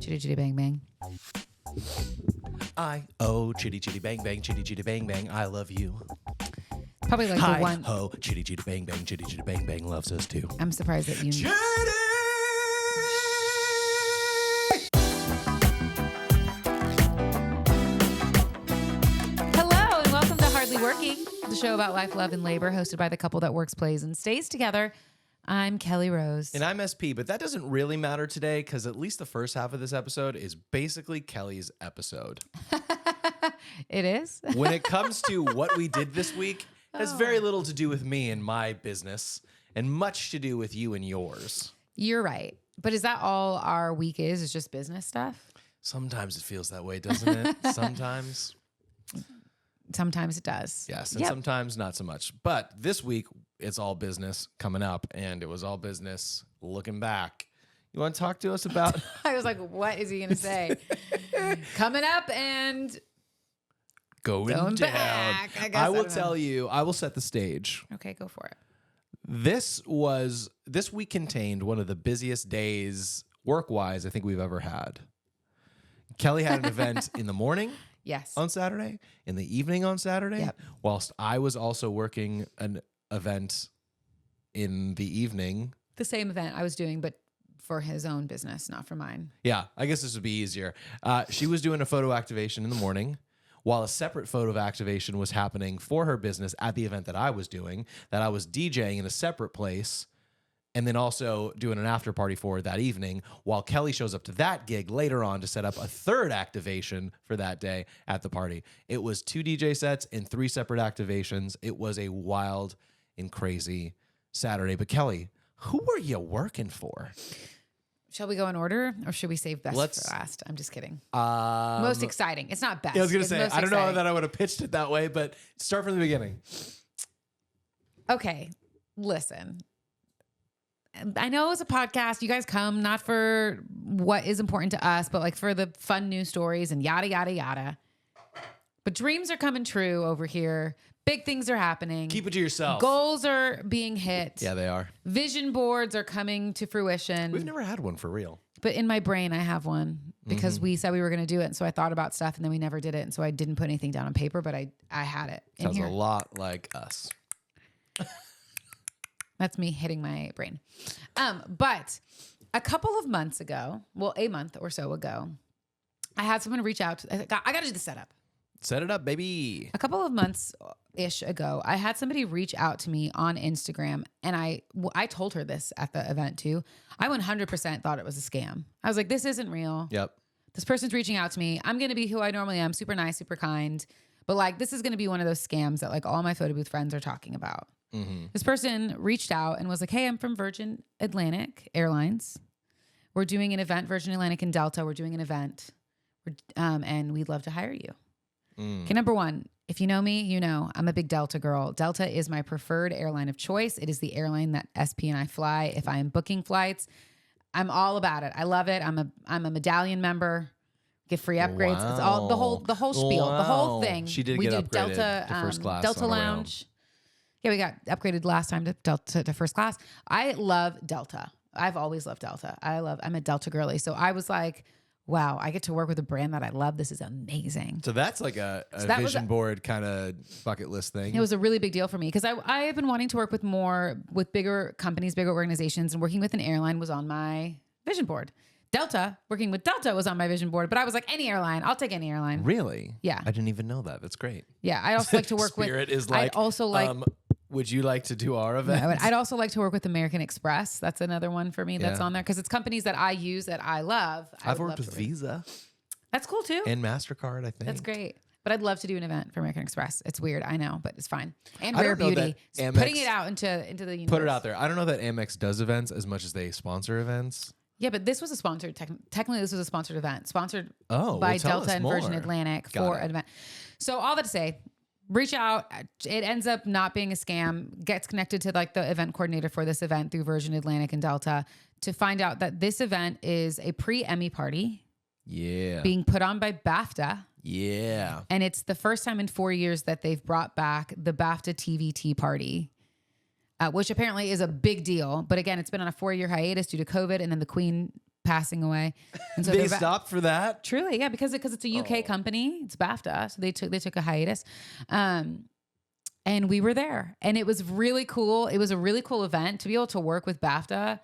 Chitty chitty bang bang. Chitty chitty bang bang, chitty chitty bang bang, I love you. Probably like the one. Ho, chitty chitty bang bang, chitty chitty bang bang loves us too. I'm surprised that you. Chitty! Hello and welcome to Hardly Working, the show about life, love, and labor, hosted by the couple that works, plays, and stays together. I'm Kellie Rose. And I'm SP, but that doesn't really matter today because at least the first half of this episode is basically Kellie's episode. It is? When it comes to what we did this week, it has very little to do with me and my business and much to do with you and yours. You're right. But is that all our week is? Is just business stuff? Sometimes it feels that way, doesn't it? Sometimes. Sometimes it does. Yes, and sometimes not so much. But this week, it's all business coming up, and it was all business looking back. You want to talk to us about... I was like, what is he going to say? Coming up and... Going down. Back. I will tell you, I will set the stage. Okay, go for it. This week contained one of the busiest days, work-wise, I think we've ever had. Kellie had an event in the morning. Yes. On Saturday, in the evening on Saturday, Yep. whilst I was also working an event in the evening. The same event I was doing, but for his own business, not for mine. Yeah, I guess this would be easier. She was doing a photo activation in the morning, while a separate photo activation was happening for her business at the event that I was doing, that I was DJing in a separate place, and then also doing an after party for that evening, while Kellie shows up to that gig later on to set up a third activation for that day at the party. It was 2 DJ sets and 3 separate activations. It was a wild and crazy Saturday. But Kellie, who were you working for? Shall we go in order or should we save best for last? I'm just kidding. Most exciting. It's not best. Yeah, I was going to It's say, most I don't know exciting. that I would have pitched it that way, but start from the beginning. Okay, listen. I know it's a podcast. You guys come not for what is important to us, but like for the fun news stories and yada, yada, yada. But dreams are coming true over here. Big things are happening. Keep it to yourself. Goals are being hit. Yeah, they are. Vision boards are coming to fruition. We've never had one for real. But in my brain, I have one because we said we were going to do it. And so I thought about stuff and then we never did it. And so I didn't put anything down on paper, but I had it in Sounds here. a lot like us. That's me hitting my brain. But a couple of months ago, well, a month or so ago, I had someone reach out. I got to do the setup. Set it up, baby. A couple of months-ish ago, I had somebody reach out to me on Instagram, and I told her this at the event too. I 100% thought it was a scam. I was like, this isn't real. Yep. This person's reaching out to me. I'm going to be who I normally am, super nice, super kind. But like, this is going to be one of those scams that like all my photo booth friends are talking about. Mm-hmm. This person reached out and was like, hey, I'm from Virgin Atlantic Airlines. We're doing an event, Virgin Atlantic and Delta. We're doing an event and we'd love to hire you. Okay, number one, if you know me, you know I'm a big Delta girl. Delta is my preferred airline of choice. It is the airline that SP and I fly. If I am booking flights, I'm all about it. I love it. I'm a medallion member. Get free upgrades. Wow. It's all the whole spiel, the whole thing. She did we get do upgraded Delta, to first class Delta on the way home. Lounge. Yeah, we got upgraded last time to Delta to first class. I love Delta. I've always loved Delta. I'm a Delta girly. So I was like, wow, I get to work with a brand that I love. This is amazing. So that's like a that was vision board kind of bucket list thing. It was a really big deal for me because I have been wanting to work with bigger companies, bigger organizations, and working with an airline was on my vision board. Working with Delta was on my vision board, but I was like, any airline, I'll take any airline. Really? Yeah. I didn't even know that. That's great. Yeah, I also like to work with. Spirit is like. I'd also like. Would you like to do our event? I'd also like to work with American Express. That's another one for me that's Yeah. on there because it's companies that I use that I love. I've worked with Visa That's cool too. and MasterCard, I think. That's great. But I'd love to do an event for American Express. It's weird, I know, but it's fine. And I Rare don't know Beauty, that putting Amex- it out into the universe. Put it out there. I don't know that Amex does events as much as they sponsor events. Yeah, but this was a sponsored. Technically, this was a sponsored event, sponsored Oh, by well, tell Delta us and more. Virgin Atlantic Got for it. an event. So all that to say, reach out. It ends up not being a scam. Gets connected to like the event coordinator for this event through Virgin Atlantic and Delta to find out that this event is a pre-Emmy party. Yeah. Being put on by BAFTA. Yeah. And it's the first time in 4 years that they've brought back the BAFTA TVT party, which apparently is a big deal. But again, it's been on a 4-year hiatus due to COVID. And then the Queen passing away. And so They stopped for that? Truly, yeah, because it's a UK company. It's BAFTA, so they took a hiatus. And we were there, and it was really cool. It was a really cool event to be able to work with BAFTA.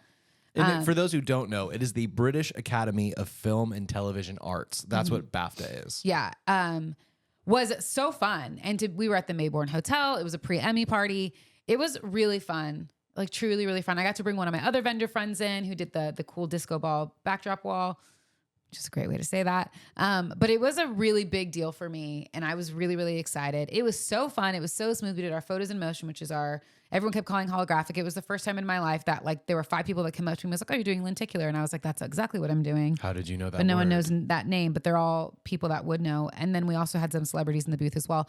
And for those who don't know, it is the British Academy of Film and Television Arts. That's what BAFTA is. Yeah. Was so fun. And we were at the Mayborn Hotel. It was a pre-Emmy party. It was really fun. Like truly, really fun. I got to bring one of my other vendor friends in who did the cool disco ball backdrop wall, which is a great way to say that. But it was a really big deal for me. And I was really, really excited. It was so fun. It was so smooth. We did our photos in motion, which is everyone kept calling holographic. It was the first time in my life that like there were 5 people that came up to me and was like, oh, you're doing lenticular. And I was like, that's exactly what I'm doing. How did you know that? But no one knows that name, but they're all people that would know. And then we also had some celebrities in the booth as well.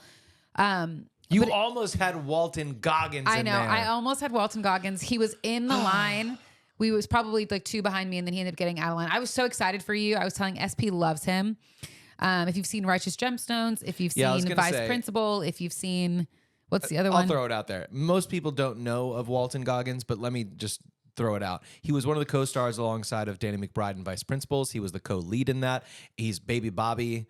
You almost had Walton Goggins I in know. there. I almost had Walton Goggins. He was in the line. We was probably like 2 behind me, and then he ended up getting out of line. I was so excited for you. I was telling SP loves him. If you've seen Righteous Gemstones, if you've seen Vice Principal, if you've seen... What's the other one? I'll throw it out there. Most people don't know of Walton Goggins, but let me just throw it out. He was one of the co-stars alongside of Danny McBride in Vice Principals. He was the co-lead in that. He's Baby Bobby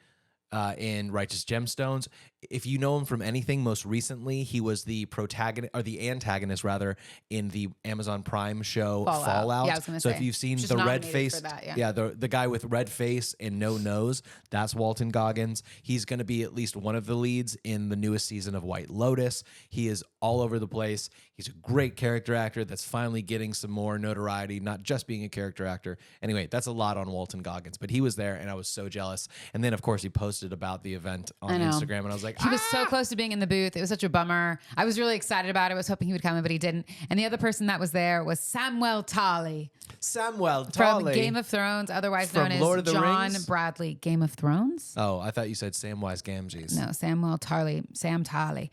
in Righteous Gemstones. If you know him from anything, most recently he was the protagonist or the antagonist rather in the Amazon Prime show Fallout. Yeah, I was gonna so say. if you've seen Just the red nominated face, for that, the guy with red face and no nose, that's Walton Goggins. He's going to be at least one of the leads in the newest season of White Lotus. He is all over the place. He's a great character actor that's finally getting some more notoriety, not just being a character actor. Anyway, that's a lot on Walton Goggins, but he was there and I was so jealous. And then of course he posted about the event on Instagram and I was like, he was so close to being in the booth. It was such a bummer. I was really excited about it. I was hoping he would come, but he didn't. And the other person that was there was Samuel Tarly. Samuel Tarly. From Game of Thrones, otherwise From known Lord as of the John Rings? Bradley. Game of Thrones? Oh, I thought you said Samwise Gamgees. No, Samuel Tarly. Sam Tarly.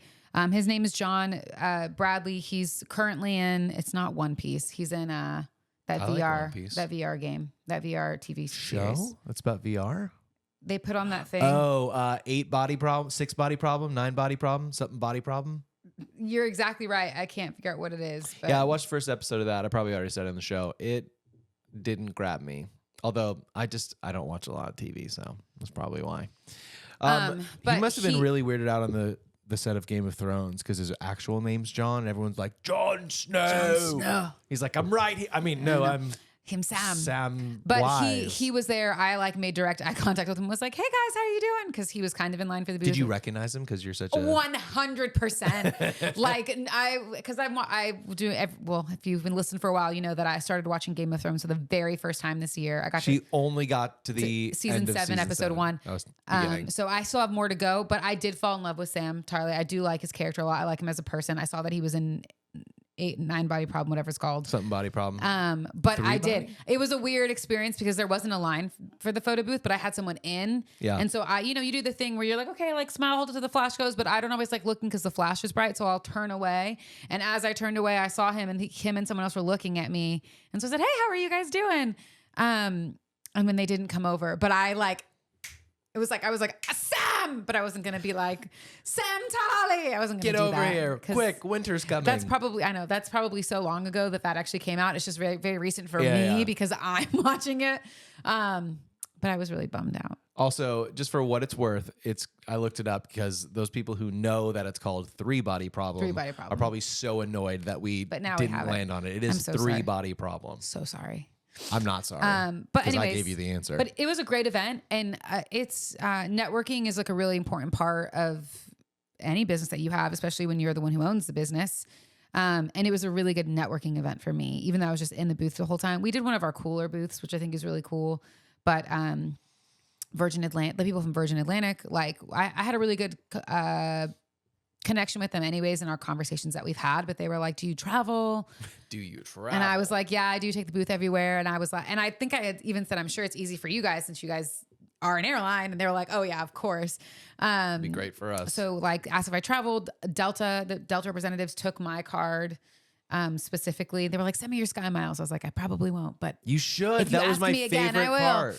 His name is John Bradley. He's currently in, it's not One Piece. He's in that VR game, that VR TV series. Show? That's about VR? They put on that thing. Oh, 8 body problem, 6 body problem, 9 body problem, something body problem. You're exactly right. I can't figure out what it is. But. Yeah, I watched the first episode of that. I probably already said it in the show. It didn't grab me. Although I don't watch a lot of TV, so that's probably why. He must have been really weirded out on the set of Game of Thrones because his actual name's John, and everyone's like, Jon Snow. Jon Snow. He's like, I'm right here. I mean, no, I'm him, Sam. Sam. But Wise. he was there. I like made direct eye contact with him. Was like, hey guys, how are you doing? Because he was kind of in line for the booth. Did you recognize him? Because you're such a 100%. Like if you've been listening for a while, you know that I started watching Game of Thrones for the very first time this year. She only got to the season 7, episode 1. That was so I still have more to go, but I did fall in love with Sam Tarly. I do like his character a lot. I like him as a person. I saw that he was in 8, 9 body problem, whatever it's called. Something body problem. But 3 I body? did. It was a weird experience because there wasn't a line for the photo booth, but I had someone in. Yeah. And so you do the thing where you're like, okay, like smile, hold it till the flash goes, but I don't always like looking because the flash is bright. So I'll turn away. And as I turned away, I saw him and him and someone else were looking at me. And so I said, hey, how are you guys doing? And when they didn't come over, but I was like Sam, but I wasn't gonna be like Sam Tarly. I wasn't gonna get do over that here, quick! Winter's coming. That's probably so long ago that actually came out. It's just very, very recent for me because I'm watching it. But I was really bummed out. Also, just for what it's worth, I looked it up because those people who know that it's called 3 body problem are probably so annoyed that we didn't land on it. It is 3 body problem. So sorry. I'm not sorry. But anyways, I gave you the answer. But it was a great event, and it's networking is like a really important part of any business that you have, especially when you're the one who owns the business. And it was a really good networking event for me, even though I was just in the booth the whole time. We did one of our cooler booths, which I think is really cool. But the people from Virgin Atlantic, like I had a really good connection with them anyways in our conversations that we've had, but they were like, do you travel? And I was like, yeah, I do take the booth everywhere. And I was like, and I think I had even said, I'm sure it's easy for you guys since you guys are an airline. And they were like, oh yeah, of course. It'd be great for us. So like asked if I traveled. The Delta representatives took my card specifically. They were like, send me your Sky Miles. I was like, I probably won't, but you should. That was my favorite part.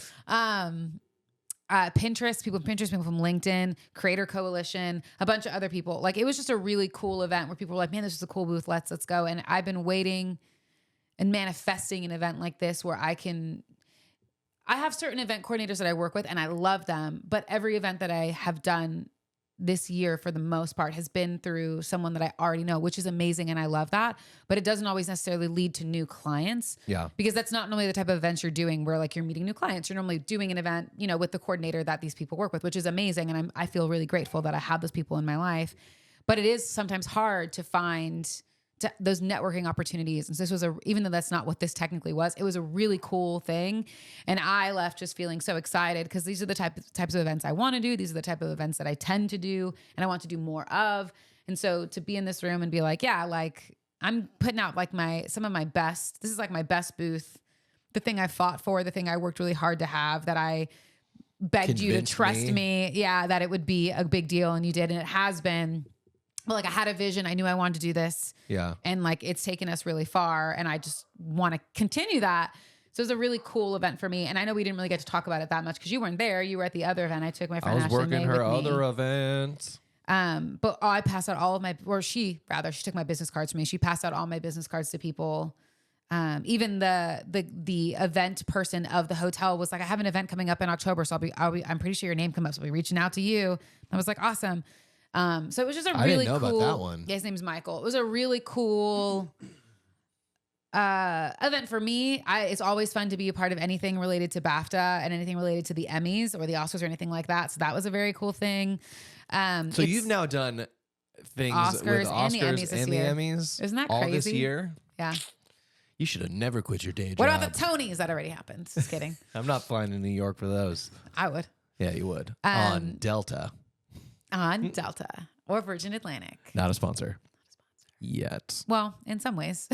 Pinterest, people from LinkedIn, Creator Coalition, a bunch of other people. Like it was just a really cool event where people were like, man, this is a cool booth. Let's go. And I've been waiting and manifesting an event like this where I can I have certain event coordinators that I work with and I love them, but every event that I have done this year for the most part has been through someone that I already know, which is amazing. And I love that, but it doesn't always necessarily lead to new clients. Yeah. Because that's not normally the type of events you're doing where like you're meeting new clients. You're normally doing an event, you know, with the coordinator that these people work with, which is amazing. And I feel really grateful that I have those people in my life, but it is sometimes hard to find those networking opportunities. And so this was even though that's not what this technically was, it was a really cool thing. And I left just feeling so excited because these are the types of events I want to do. These are the type of events that I tend to do and I want to do more of. And so to be in this room and be like, yeah, like I'm putting out like some of my best, this is like my best booth, the thing I fought for, the thing I worked really hard to have, that I begged you to trust me. Yeah. That it would be a big deal. And you did. And it has been. Well, like I had a vision. I knew I wanted to do this. Yeah. And like it's taken us really far and I just want to continue that. So it was a really cool event for me. And I know we didn't really get to talk about it that much because you weren't there. You were at the other event. I took my friend I was Ashley working May her with me. other event. But I passed out all of my, or she took my business cards from me. She passed out all my business cards to people. Even the event person of the hotel was like, I have an event coming up in October. So I'm pretty sure your name comes up. So I'll be reaching out to you. I was like, awesome. So it was just a really cool. I didn't know about that one. Yeah, his name's Michael. It was a really cool event for me. It's always fun to be a part of anything related to BAFTA and anything related to the Emmys or the Oscars or anything like that. So that was a very cool thing. So you've now done things Oscars with Oscars and the Emmys this year. Emmys. Isn't that all crazy? this year? Yeah. You should have never quit your day job. What about the Tonys? That already happened. Just kidding. I'm not flying to New York for those. I would. Yeah, you would. On Delta. On Delta or Virgin Atlantic. Not a sponsor. Yet. Well, in some ways.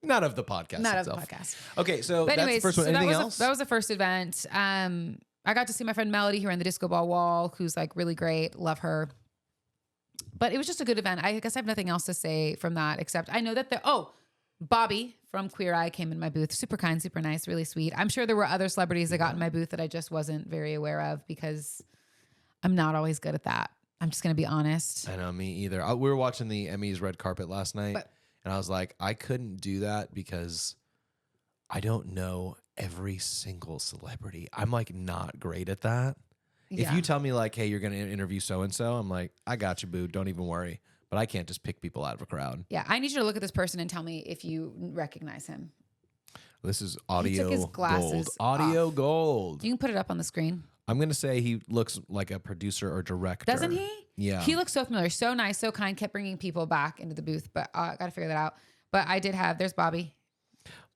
Not of the podcast Not itself. of the podcast. Okay, so But anyways, that's the first one. so Anything else? That was the first event. I got to see my friend Melody who ran the Disco Ball Wall, who's like really great. Love her. But it was just a good event. I guess I have nothing else to say from that, except I know that Bobby from Queer Eye came in my booth. Super kind, super nice, really sweet. I'm sure there were other celebrities that got in my booth that I just wasn't very aware of because I'm not always good at that. I'm just going to be honest. I know, me either. We were watching the Emmys red carpet last night, and I was like, I couldn't do that because I don't know every single celebrity. I'm like not great at that. Yeah. If you tell me like, hey, you're going to interview so-and-so, I'm like, I got you, boo. Don't even worry. But I can't just pick people out of a crowd. Yeah, I need you to look at this person and tell me if you recognize him. This is audio took his glasses gold. Audio off. gold. You can put it up on the screen. I'm going to say he looks like a producer or director. Doesn't he? Yeah. He looks so familiar, so nice, so kind, kept bringing people back into the booth. But I got to figure that out. But I did there's Bobby.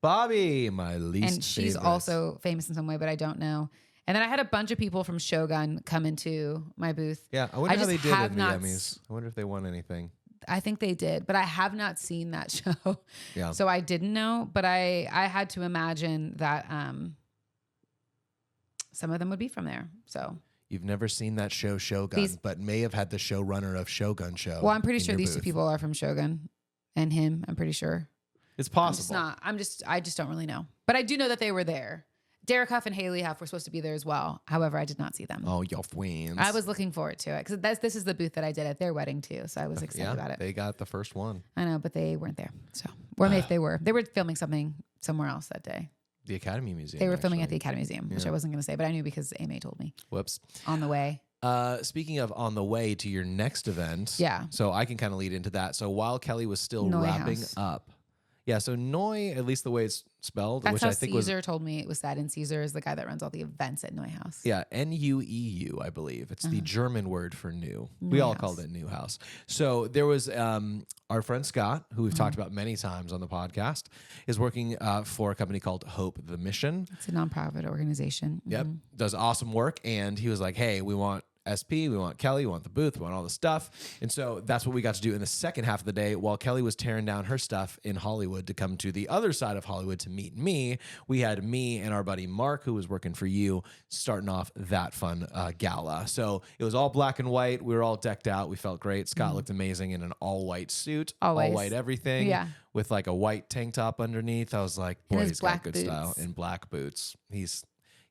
Bobby, my least And she's favorite. also famous in some way, but I don't know. And then I had a bunch of people from Shogun come into my booth. Yeah, I wonder how they just did have in the not Emmys. I wonder if they won anything. I think they did, but I have not seen that show. Yeah. So I didn't know, but I had to imagine that some of them would be from there. So You've never seen that show Shogun, but may have had the showrunner of Shogun show. well, I'm pretty in sure your these two booth. people are from Shogun and him. I'm pretty sure. It's possible. I just don't really know. But I do know that they were there. Derek Huff and Haley Huff were supposed to be there as well. However, I did not see them. Oh, y'all wins. I was looking forward to it because this is the booth that I did at their wedding too. So I was excited about it. They got the first one. I know, but they weren't there. So, or maybe if they were filming something somewhere else that day. The Academy Museum. They were filming at the actually. Academy Museum, which I wasn't going to say, but I knew because Amy told me. Whoops. On the way. Speaking of on the way to your next event. Yeah. So I can kind of lead into that. So while Kelly was still Noi wrapping House. up. Yeah. So Noi, at least the way it's spelled, That's which how I think Caesar told me it was that. And Caesar is the guy that runs all the events at Noi House. Yeah, Nueu, I believe. It's the German word for new. We New all house. called it new house. So there was our friend Scott, who we've talked about many times on the podcast, is working for a company called Hope the Mission. It's a nonprofit organization. Yep, does awesome work. And he was like, hey, we want SP, we want Kelly, we want the booth, we want all the stuff. And so that's what we got to do in the second half of the day while Kelly was tearing down her stuff in Hollywood to come to the other side of Hollywood to meet me. We had me and our buddy Mark, who was working for you, starting off that fun gala. So it was all black and white. We were all decked out. We felt great. Scott looked amazing in an all white suit, Always. all white everything. Yeah. With like a white tank top underneath. I was like, boy, his he's got black good boots. style. In black boots. He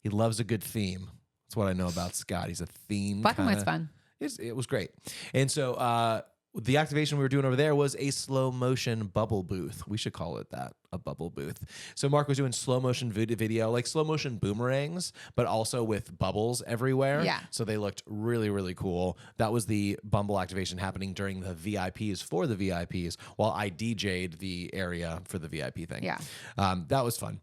loves a good theme. That's what I know about Scott. He's a theme. Black and white's fun. It was great. And so the activation we were doing over there was a slow motion bubble booth. We should call it that, a bubble booth. So Mark was doing slow motion video, like slow motion boomerangs, but also with bubbles everywhere. Yeah. So they looked really, really cool. That was the Bumble activation happening during the VIPs for the VIPs while I DJ'd the area for the VIP thing. Yeah. That was fun.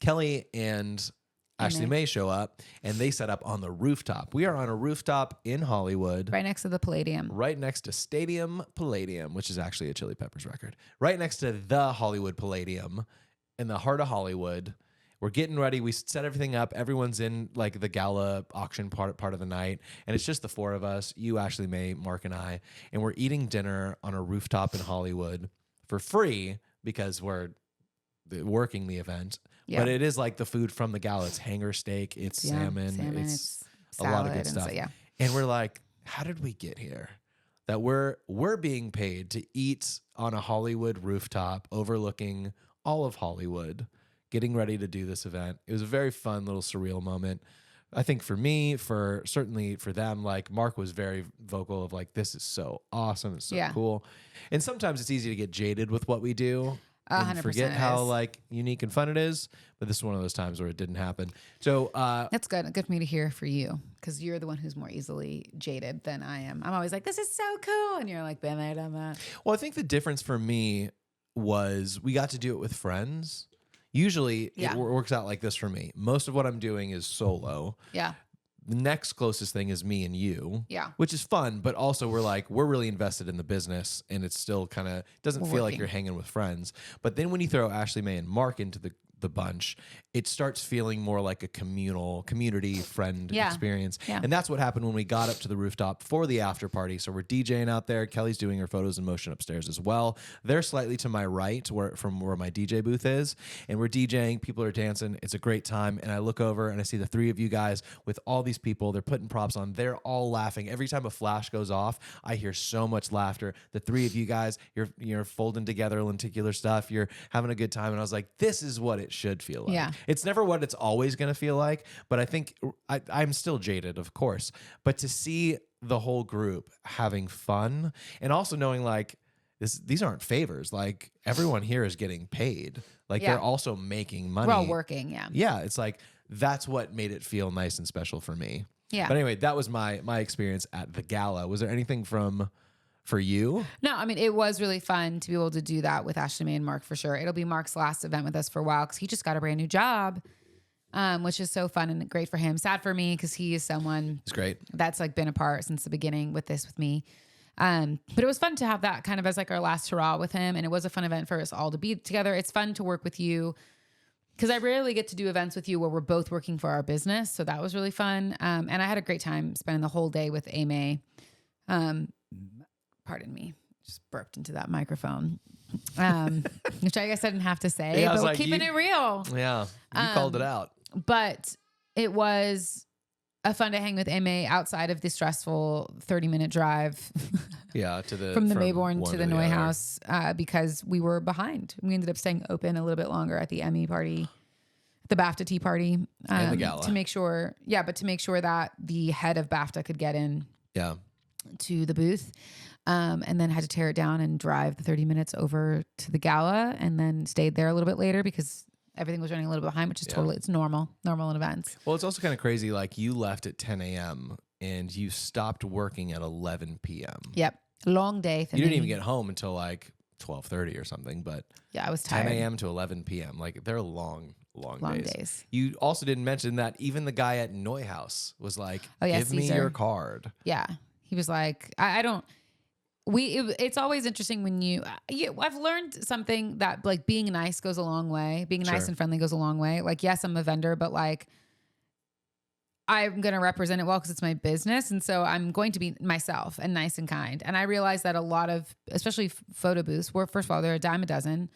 Kellie and Ashley May show up, and they set up on the rooftop. We are on a rooftop in Hollywood. Right next to the Palladium. Right next to Stadium Palladium, which is actually a Chili Peppers record. Right next to the Hollywood Palladium in the heart of Hollywood. We're getting ready. We set everything up. Everyone's in like the gala auction part of the night. And it's just the four of us, you, Ashley May, Mark, and I. And we're eating dinner on a rooftop in Hollywood for free because we're working the event. Yeah. But it is like the food from the gala. It's hanger steak, it's salmon, it's a lot of good stuff. So, and we're like, how did we get here? That we're being paid to eat on a Hollywood rooftop overlooking all of Hollywood, getting ready to do this event. It was a very fun little surreal moment. I think for me, certainly for them, like Mark was very vocal of like, this is so awesome. It's so cool. And sometimes it's easy to get jaded with what we do. And forget how like unique and fun it is, but this is one of those times where it didn't happen. So that's good for me to hear for you, because you're the one who's more easily jaded than I am. I'm always like, this is so cool, and you're like, been there, done that. Well, I think the difference for me was we got to do it with friends. Usually it works out like this for me. Most of what I'm doing is solo. Yeah. The next closest thing is me and you, which is fun, but also we're really invested in the business, and it's still kind of doesn't feel like you're hanging with friends. But then when you throw Ashley May and Mark into the bunch, it starts feeling more like a community friend experience. Yeah. And that's what happened when we got up to the rooftop for the after party. So we're DJing out there. Kellie's doing her photos in motion upstairs as well. They're slightly to my right from where my DJ booth is. And we're DJing. People are dancing. It's a great time. And I look over and I see the three of you guys with all these people. They're putting props on. They're all laughing. Every time a flash goes off, I hear so much laughter. The three of you guys, you're folding together lenticular stuff. You're having a good time. And I was like, this is what it should feel like. Yeah. It's never what it's always going to feel like, but I think I'm still jaded, of course. But to see the whole group having fun and also knowing like these aren't favors. Like everyone here is getting paid. Like they're also making money. We're all working, Yeah, it's like that's what made it feel nice and special for me. Yeah. But anyway, that was my experience at the gala. Was there anything for you? No, I mean, it was really fun to be able to do that with Ashley May and Mark for sure. It'll be Mark's last event with us for a while because he just got a brand new job, which is so fun and great for him. Sad for me because he is someone that's like been a part since the beginning with me. But it was fun to have that kind of as like our last hurrah with him. And it was a fun event for us all to be together. It's fun to work with you because I rarely get to do events with you where we're both working for our business. So that was really fun. And I had a great time spending the whole day with Emmy. Pardon me, just burped into that microphone, which I guess I didn't have to say, but we're keeping it real. Yeah, you called it out. But it was a fun to hang with Emmy outside of the stressful 30-minute drive. From the Mayborn to the Noy House because we were behind. We ended up staying open a little bit longer at the Emmy party, the BAFTA tea party, and the gala to make sure. Yeah, but to make sure that the head of BAFTA could get in. Yeah. To the booth. And then had to tear it down and drive the 30 minutes over to the gala and then stayed there a little bit later because everything was running a little bit behind, which is it's normal in events. Well, it's also kind of crazy. Like you left at 10 a.m. and you stopped working at 11 p.m. Yep. Long day. You didn't even get home until like 12:30 or something, but yeah, I was tired. 10 a.m. to 11 p.m. Like they're long days. You also didn't mention that even the guy at Noy House was like, give me your card. Yeah. He was like, I don't... it's always interesting when I've learned something that like being nice goes a long way. Being nice and friendly goes a long way. Like, yes, I'm a vendor, but like I'm going to represent it well because it's my business. And so I'm going to be myself and nice and kind. And I realize that a lot of, especially photo booths, where first of all, they're a dime a dozen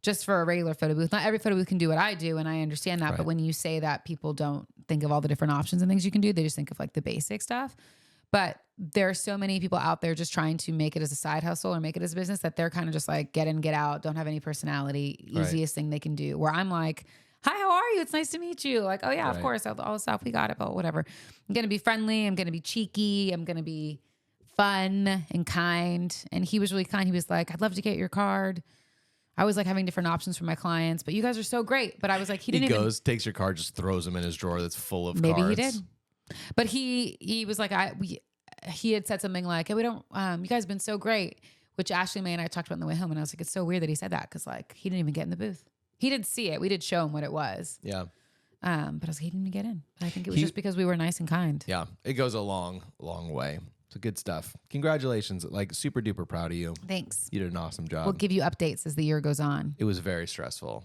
just for a regular photo booth. Not every photo booth can do what I do. And I understand that. Right. But when you say that, people don't think of all the different options and things you can do. They just think of like the basic stuff. But there are so many people out there just trying to make it as a side hustle or make it as a business that they're kind of just like get in, get out, don't have any personality, easiest thing they can do. Where I'm like, hi, how are you? It's nice to meet you. Like, oh yeah, of course, all the stuff, we got it, but whatever. I'm going to be friendly. I'm going to be cheeky. I'm going to be fun and kind. And he was really kind. He was like, I'd love to get your card. I was like having different options for my clients, but you guys are so great. But I was like, he didn't takes your card, just throws them in his drawer that's full of maybe cards. he did. But he was like, he had said something like, hey, we don't, you guys have been so great, which Ashley May and I talked about on the way home. And I was like, it's so weird that he said that. Cause like, he didn't even get in the booth. He did see it. We did show him what it was. Yeah. But I was like, he didn't even get in. But I think it was just because we were nice and kind. Yeah. It goes a long, long way. So good stuff. Congratulations. Like super duper proud of you. Thanks. You did an awesome job. We'll give you updates as the year goes on. It was very stressful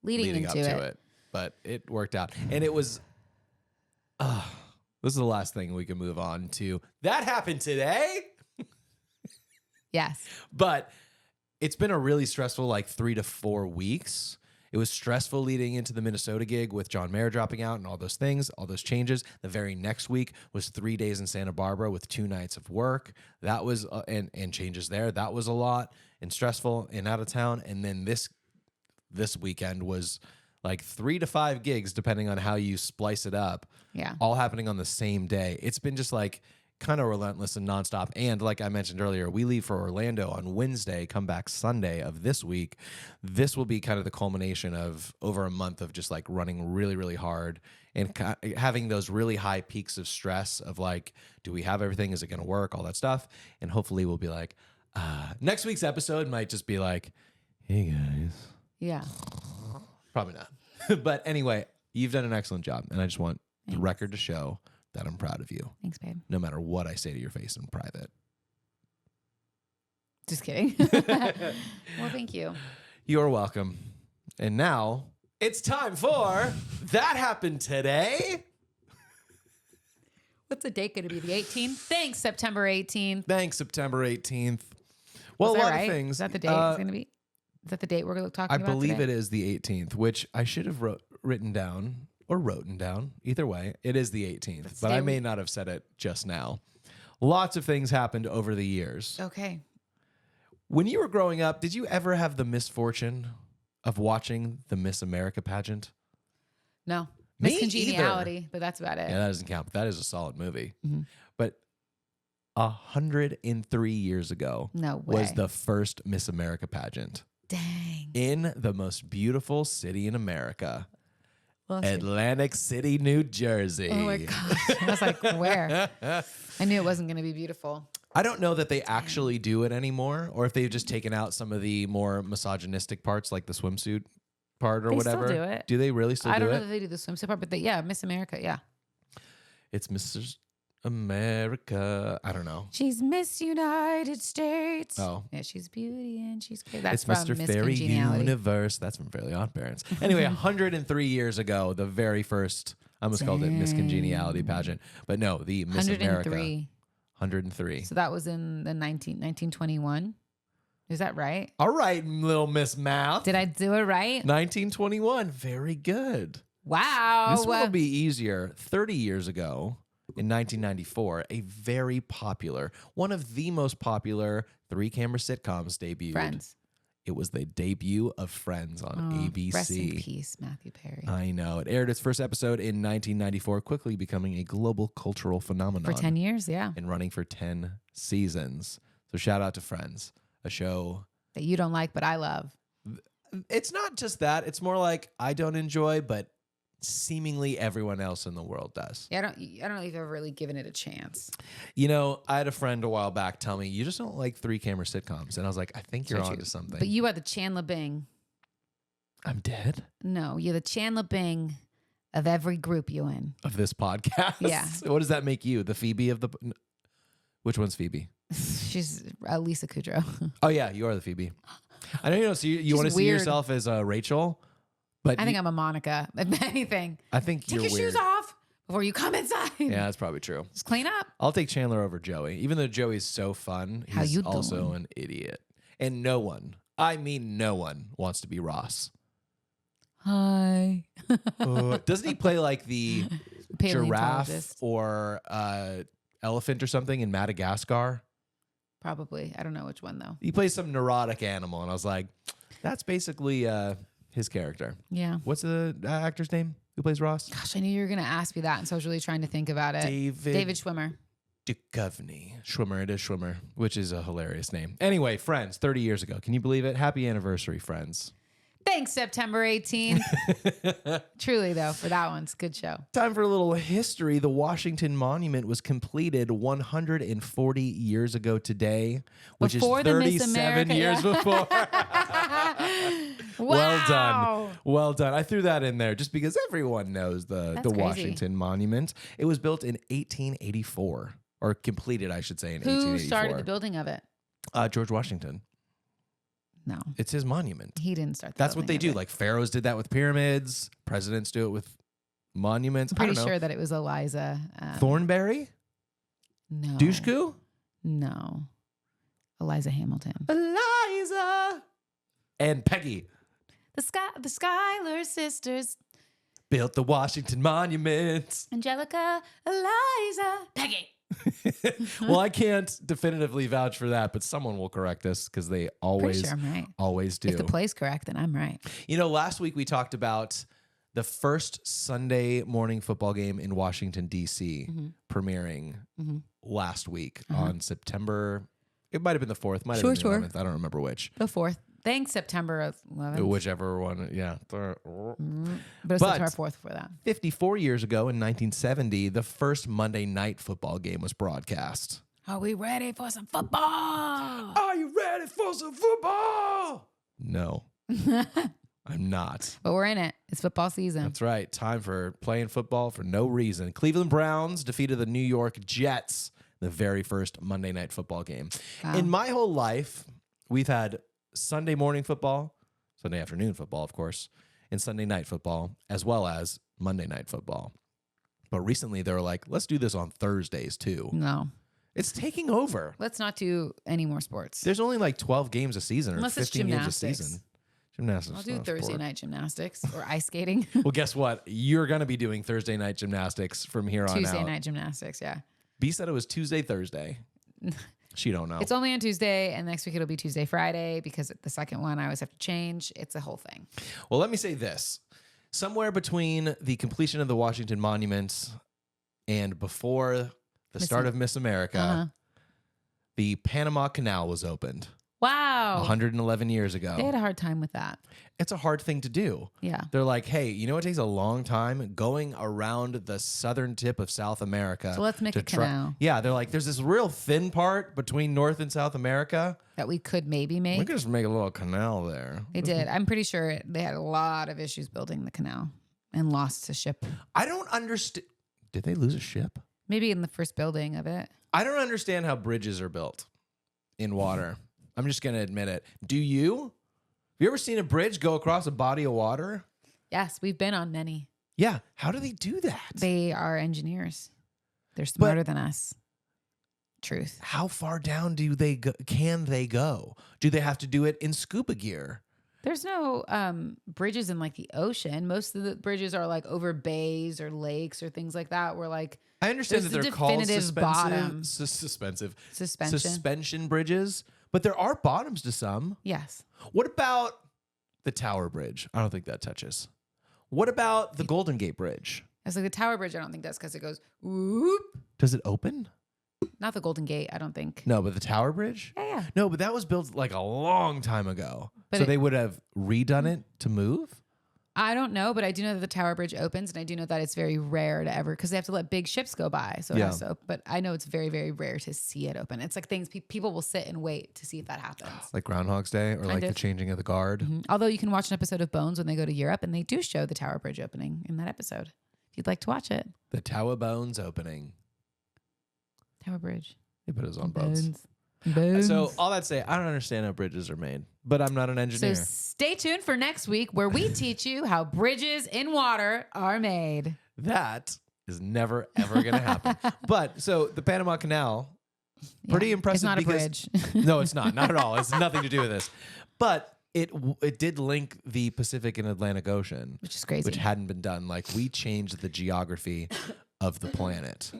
Leading up to it, but it worked out. And it was, this is the last thing we can move on to. That happened today. Yes. But it's been a really stressful like 3 to 4 weeks. It was stressful leading into the Minnesota gig with John Mayer dropping out and all those things, all those changes. The very next week was 3 days in Santa Barbara with 2 nights of work. That was, and changes there. That was a lot and stressful and out of town. And then this weekend was like 3 to 5 gigs, depending on how you splice it up. Yeah. All happening on the same day. It's been just like kind of relentless and nonstop. And like I mentioned earlier, we leave for Orlando on Wednesday, come back Sunday of this week. This will be kind of the culmination of over a month of just like running really, really hard and having those really high peaks of stress of like, do we have everything? Is it going to work? All that stuff. And hopefully we'll be like, next week's episode might just be like, hey guys. Yeah. Probably not. But anyway, you've done an excellent job. And I just want the record to show that I'm proud of you. Thanks, babe. No matter what I say to your face in private. Just kidding. Well, thank you. You're welcome. And now it's time for That Happened Today. What's the date going to be? The 18th? Thanks, September 18th. Thanks, September 18th. Well, a lot of things. Is that the date it's going to be? Is that the date we're going to talk about I believe today? it is the 18th, which I should have written down. Or wrote down. Either way, it is the 18th. But I may not have said it just now. Lots of things happened over the years. Okay. When you were growing up, did you ever have the misfortune of watching the Miss America pageant? No. Me Miss Congeniality, either. but that's about it. Yeah, that doesn't count. But that is a solid movie. Mm-hmm. But 103 years ago was the first Miss America pageant. Dang. In the most beautiful city in America. Well, Atlantic City, New Jersey. Oh my gosh. I was like, where? I knew it wasn't going to be beautiful. I don't know that they actually do it anymore, or if they've just taken out some of the more misogynistic parts, like the swimsuit part or They whatever. still do it. Do they really still do it? I don't know that they do the swimsuit part, but Miss America, yeah. It's Mrs. America. I don't know. She's Miss United States. Oh. Yeah, she's beauty and she's great. That's It's from Mr. Miss Fairy Congeniality. Universe. That's from Fairly Odd Parents. Anyway, 103 years ago, the very first, I almost called it Miss Congeniality pageant. But no, the Miss 103. America. 103. So that was in the 1921. Is that right? All right, little Miss Math. Did I do it right? 1921. Very good. Wow. This one will be easier. 30 years ago, in 1994, a very popular, one of the most popular 3-camera sitcoms debuted. Friends. It was the debut of Friends on ABC. Rest in peace, Matthew Perry. I know. It aired its first episode in 1994, quickly becoming a global cultural phenomenon. For 10 years, yeah. And running for 10 seasons. So shout out to Friends, a show That you don't like, but I love. It's not just that. It's more like I don't enjoy, but seemingly everyone else in the world does. Yeah, I don't know if you've ever really given it a chance. You know, I had a friend a while back tell me, you just don't like 3-camera sitcoms. And I was like, I think you're onto something. But you are the Chandler Bing. I'm dead? No, you're the Chandler Bing of every group you in. Of this podcast? Yeah. What does that make you? The Phoebe of the... Which one's Phoebe? She's Lisa Kudrow. Oh, yeah, you are the Phoebe. I know you don't see... You want to see yourself as Rachel? But I think I'm a Monica, if anything. I think Take you're your weird. shoes off before you come inside. Yeah, that's probably true. Just clean up. I'll take Chandler over Joey. Even though Joey's so fun, How he's you also doing? an idiot. And no one, I mean no one, wants to be Ross. Hi. Doesn't he play like the giraffe Paleontologist. or elephant or something in Madagascar? Probably. I don't know which one, though. He plays some neurotic animal. And I was like, that's basically his character. Yeah. What's the actor's name who plays Ross? Gosh, I knew you were going to ask me that, and so I was really trying to think about it. David Schwimmer. Duchovny. Schwimmer. It is Schwimmer, which is a hilarious name. Anyway, Friends, 30 years ago. Can you believe it? Happy anniversary, Friends. Thanks, September 18th. Truly, though, for that one, it's a good show. Time for a little history. The Washington Monument was completed 140 years ago today, which Before is the Miss 37 America, years yeah. before. Wow. Well done. Well done. I threw that in there just because everyone knows the crazy. Washington Monument. It was built in 1884, or completed, I should say, in 1884. Who started the building of it? George Washington. No. It's his monument. He didn't start the That's what they building do. of it. Like pharaohs did that with pyramids. Presidents do it with monuments. I'm I pretty don't know. sure that it was Eliza. Thornberry? No. Dushku? No. Eliza Hamilton. Eliza. And Peggy The Schuyler sisters. built the Washington Monument. Angelica, Eliza, Peggy. Well, I can't definitively vouch for that, but someone will correct us because they Pretty always, sure I'm right. always do. If the play's correct, then I'm right. You know, last week we talked about the first Sunday morning football game in Washington, D.C. premiering last week on September. It might have been the 4th, might have been the 11th. I don't remember which. The 4th. Thanks, September 11th. Whichever one, yeah. But it's September 4th for that. 54 years ago in 1970, the first Monday night football game was broadcast. Are we ready for some football? Are you ready for some football? No, I'm not. But we're in it. It's football season. That's right. Time for playing football for no reason. Cleveland Browns defeated the New York Jets the very first Monday night football game. Wow. In my whole life, we've had Sunday morning football, Sunday afternoon football, of course, and Sunday night football, as well as Monday night football. But recently they were like, let's do this on Thursdays too. No. It's taking over. Let's not do any more sports. There's only like 12 games a season or Unless it's 15 games a gymnastics. season. Gymnastics. I'll do not a Thursday sport. night gymnastics or ice skating. Well, guess what? You're going to be doing Thursday night gymnastics from here on out. Tuesday night gymnastics, yeah. B said it was Tuesday, Thursday. She don't know. It's only on Tuesday, and next week it'll be Tuesday, Friday, because the second one I always have to change. It's a whole thing. Well, let me say this. Somewhere between the completion of the Washington Monument and before the start of Miss America, the Panama Canal was opened. Wow. 111 years ago. They had a hard time with that. It's a hard thing to do. Yeah. They're like, hey, you know what takes a long time? Going around the southern tip of South America. So let's make a canal. Yeah, they're like, there's this real thin part between North and South America. That we could maybe make. We could just make a little canal there. They did. I'm pretty sure they had a lot of issues building the canal and lost a ship. I don't understand. Did they lose a ship? Maybe in the first building of it. I don't understand how bridges are built in water. I'm just going to admit it. Do you? Have you ever seen a bridge go across a body of water? Yes, we've been on many. Yeah. How do they do that? They are engineers. They're smarter than us. Truth. How far down do they go? Can they go? Do they have to do it in scuba gear? There's no bridges in like the ocean. Most of the bridges are like over bays or lakes or things like that. Where like I understand that there's they're a called definitive bottom. suspension bridges, but there are bottoms to some. Yes. What about the Tower Bridge? I don't think that touches. What about the Golden Gate Bridge? It's like the Tower Bridge. I don't think does because it goes whoop. Does it open? Not the Golden Gate. I don't think. No, but the Tower Bridge? Yeah. No, but that was built like a long time ago. But so they would have redone it to move? I don't know, but I do know that the Tower Bridge opens, and I do know that it's very rare to ever because they have to let big ships go by. So, Yeah. but I know it's very, very rare to see it open. It's like things people will sit and wait to see if that happens. Like Groundhog's Day or like the of. changing of the guard? Mhm. Although you can watch an episode of Bones when they go to Europe, and they do show the Tower Bridge opening in that episode. If you'd like to watch it, The Tower Bones opening. Tower Bridge. They put us on boats. Bones. So all that say, I don't understand how bridges are made, but I'm not an So engineer. stay tuned for next week where we teach you how bridges in water are made. That is never, ever going to happen. But so the Panama Canal, pretty impressive. It's not a because, bridge. No, it's not. Not at all. It's nothing to do with this. But it did link the Pacific and Atlantic Ocean, Which is crazy. which hadn't been done. Like we changed the geography of the planet,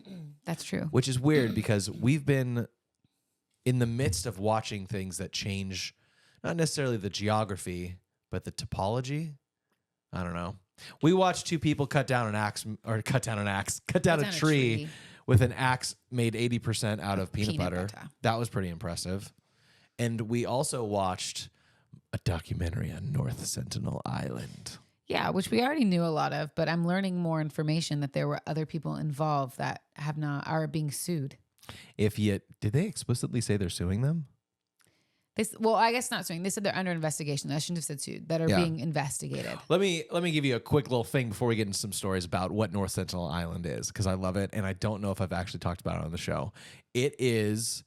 That's true. which is weird because we've been in the midst of watching things that change, not necessarily the geography, but the topology. I don't know. We watched two people cut down a tree with an axe made 80% out of peanut Peanut butter. butter. That was pretty impressive. And we also watched a documentary on North Sentinel Island. Yeah, which we already knew a lot of, but I'm learning more information that there were other people involved that are being sued. Did they explicitly say they're suing them? Well, I guess not suing. They said they're under investigation. I shouldn't have said sued. That are being investigated. Let me give you a quick little thing before we get into some stories about what North Sentinel Island is, because I love it, and I don't know if I've actually talked about it on the show. It is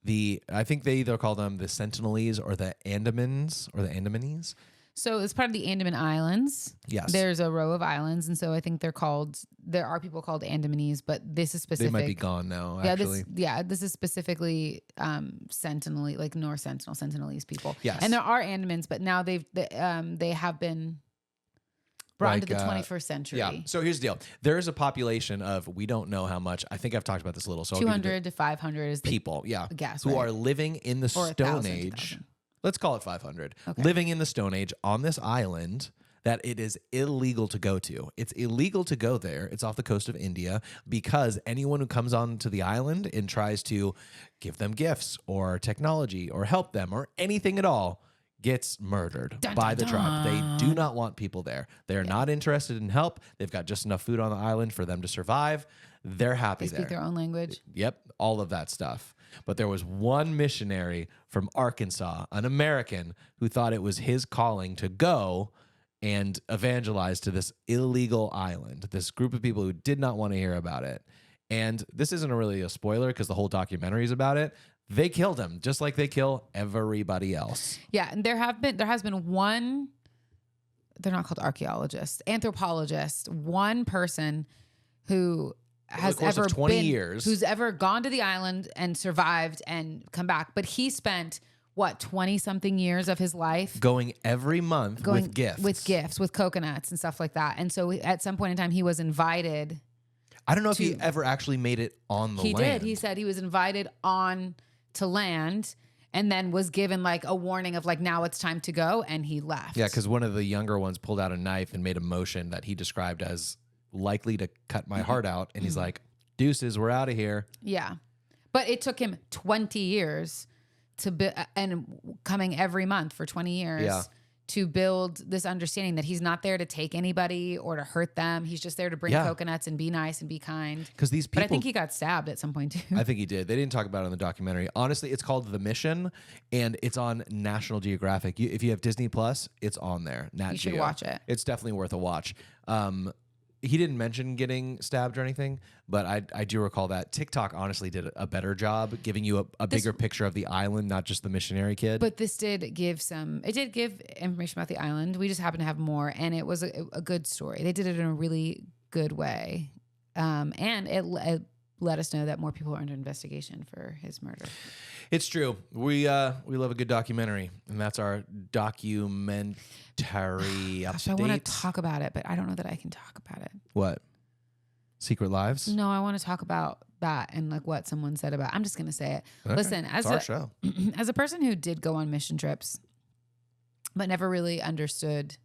I think they either call them the Sentinelese or the Andamans or the Andamanese. So it's part of the Andaman Islands. Yes. There's a row of islands, and so I think there are people called Andamanese, but this is specific. They might be gone now, yeah, actually. This is specifically Sentinel, like North Sentinel, Sentinelese people. Yes. And there are Andamans, but now they have been brought into the 21st century. Yeah. So here's the deal. There is a population of, we don't know how much. I think I've talked about this a little. So 200 to 500 is the people. Yeah. guess, who right? are living in the Or Stone 1,000, Age. 2,000. Let's call it 500. Okay. Living in the Stone Age on this island that it is illegal to go to. It's illegal to go there. It's off the coast of India because anyone who comes onto the island and tries to give them gifts or technology or help them or anything at all gets murdered by the tribe. They do not want people there. They're not interested in help. They've got just enough food on the island for them to survive. They're happy They speak their own language. Yep, all of that stuff. But there was one missionary from Arkansas, an American, who thought it was his calling to go and evangelize to this illegal island, this group of people who did not want to hear about it. And this isn't really a spoiler because the whole documentary is about it. They killed him just like they kill everybody else. Yeah, and there has been one, they're not called archaeologists, anthropologists, one person who has ever 20 years who's ever gone to the island and survived and come back. But he spent 20 something years of his life going every month with gifts, with coconuts and stuff like that. And so at some point in time, he was invited. I don't know if he ever actually made it on the land. He did. He said he was invited on to land and then was given like a warning of like, now it's time to go. And he left. Yeah. Cause one of the younger ones pulled out a knife and made a motion that he described as likely to cut my heart out. And he's like, deuces, we're out of here. Yeah. But it took him 20 years to be, and coming every month for 20 years to build this understanding that he's not there to take anybody or to hurt them. He's just there to bring coconuts and be nice and be kind. Because these people, but I think he got stabbed at some point too. I think he did. They didn't talk about it in the documentary. Honestly, it's called The Mission, and it's on National Geographic. If you have Disney Plus, it's on there. You should watch it. It's definitely worth a watch. He didn't mention getting stabbed or anything, but I do recall that. TikTok honestly did a better job giving you a bigger picture of the island, not just the missionary kid. But this did give information about the island. We just happened to have more, and it was a good story. They did it in a really good way. And it let us know that more people are under investigation for his murder. It's true. We love a good documentary, and that's our documentary update. I want to talk about it, but I don't know that I can talk about it. What? Secret Lives? No, I want to talk about that and like what someone said about. I'm just gonna say it. Okay. Listen, as a person who did go on mission trips, but never really understood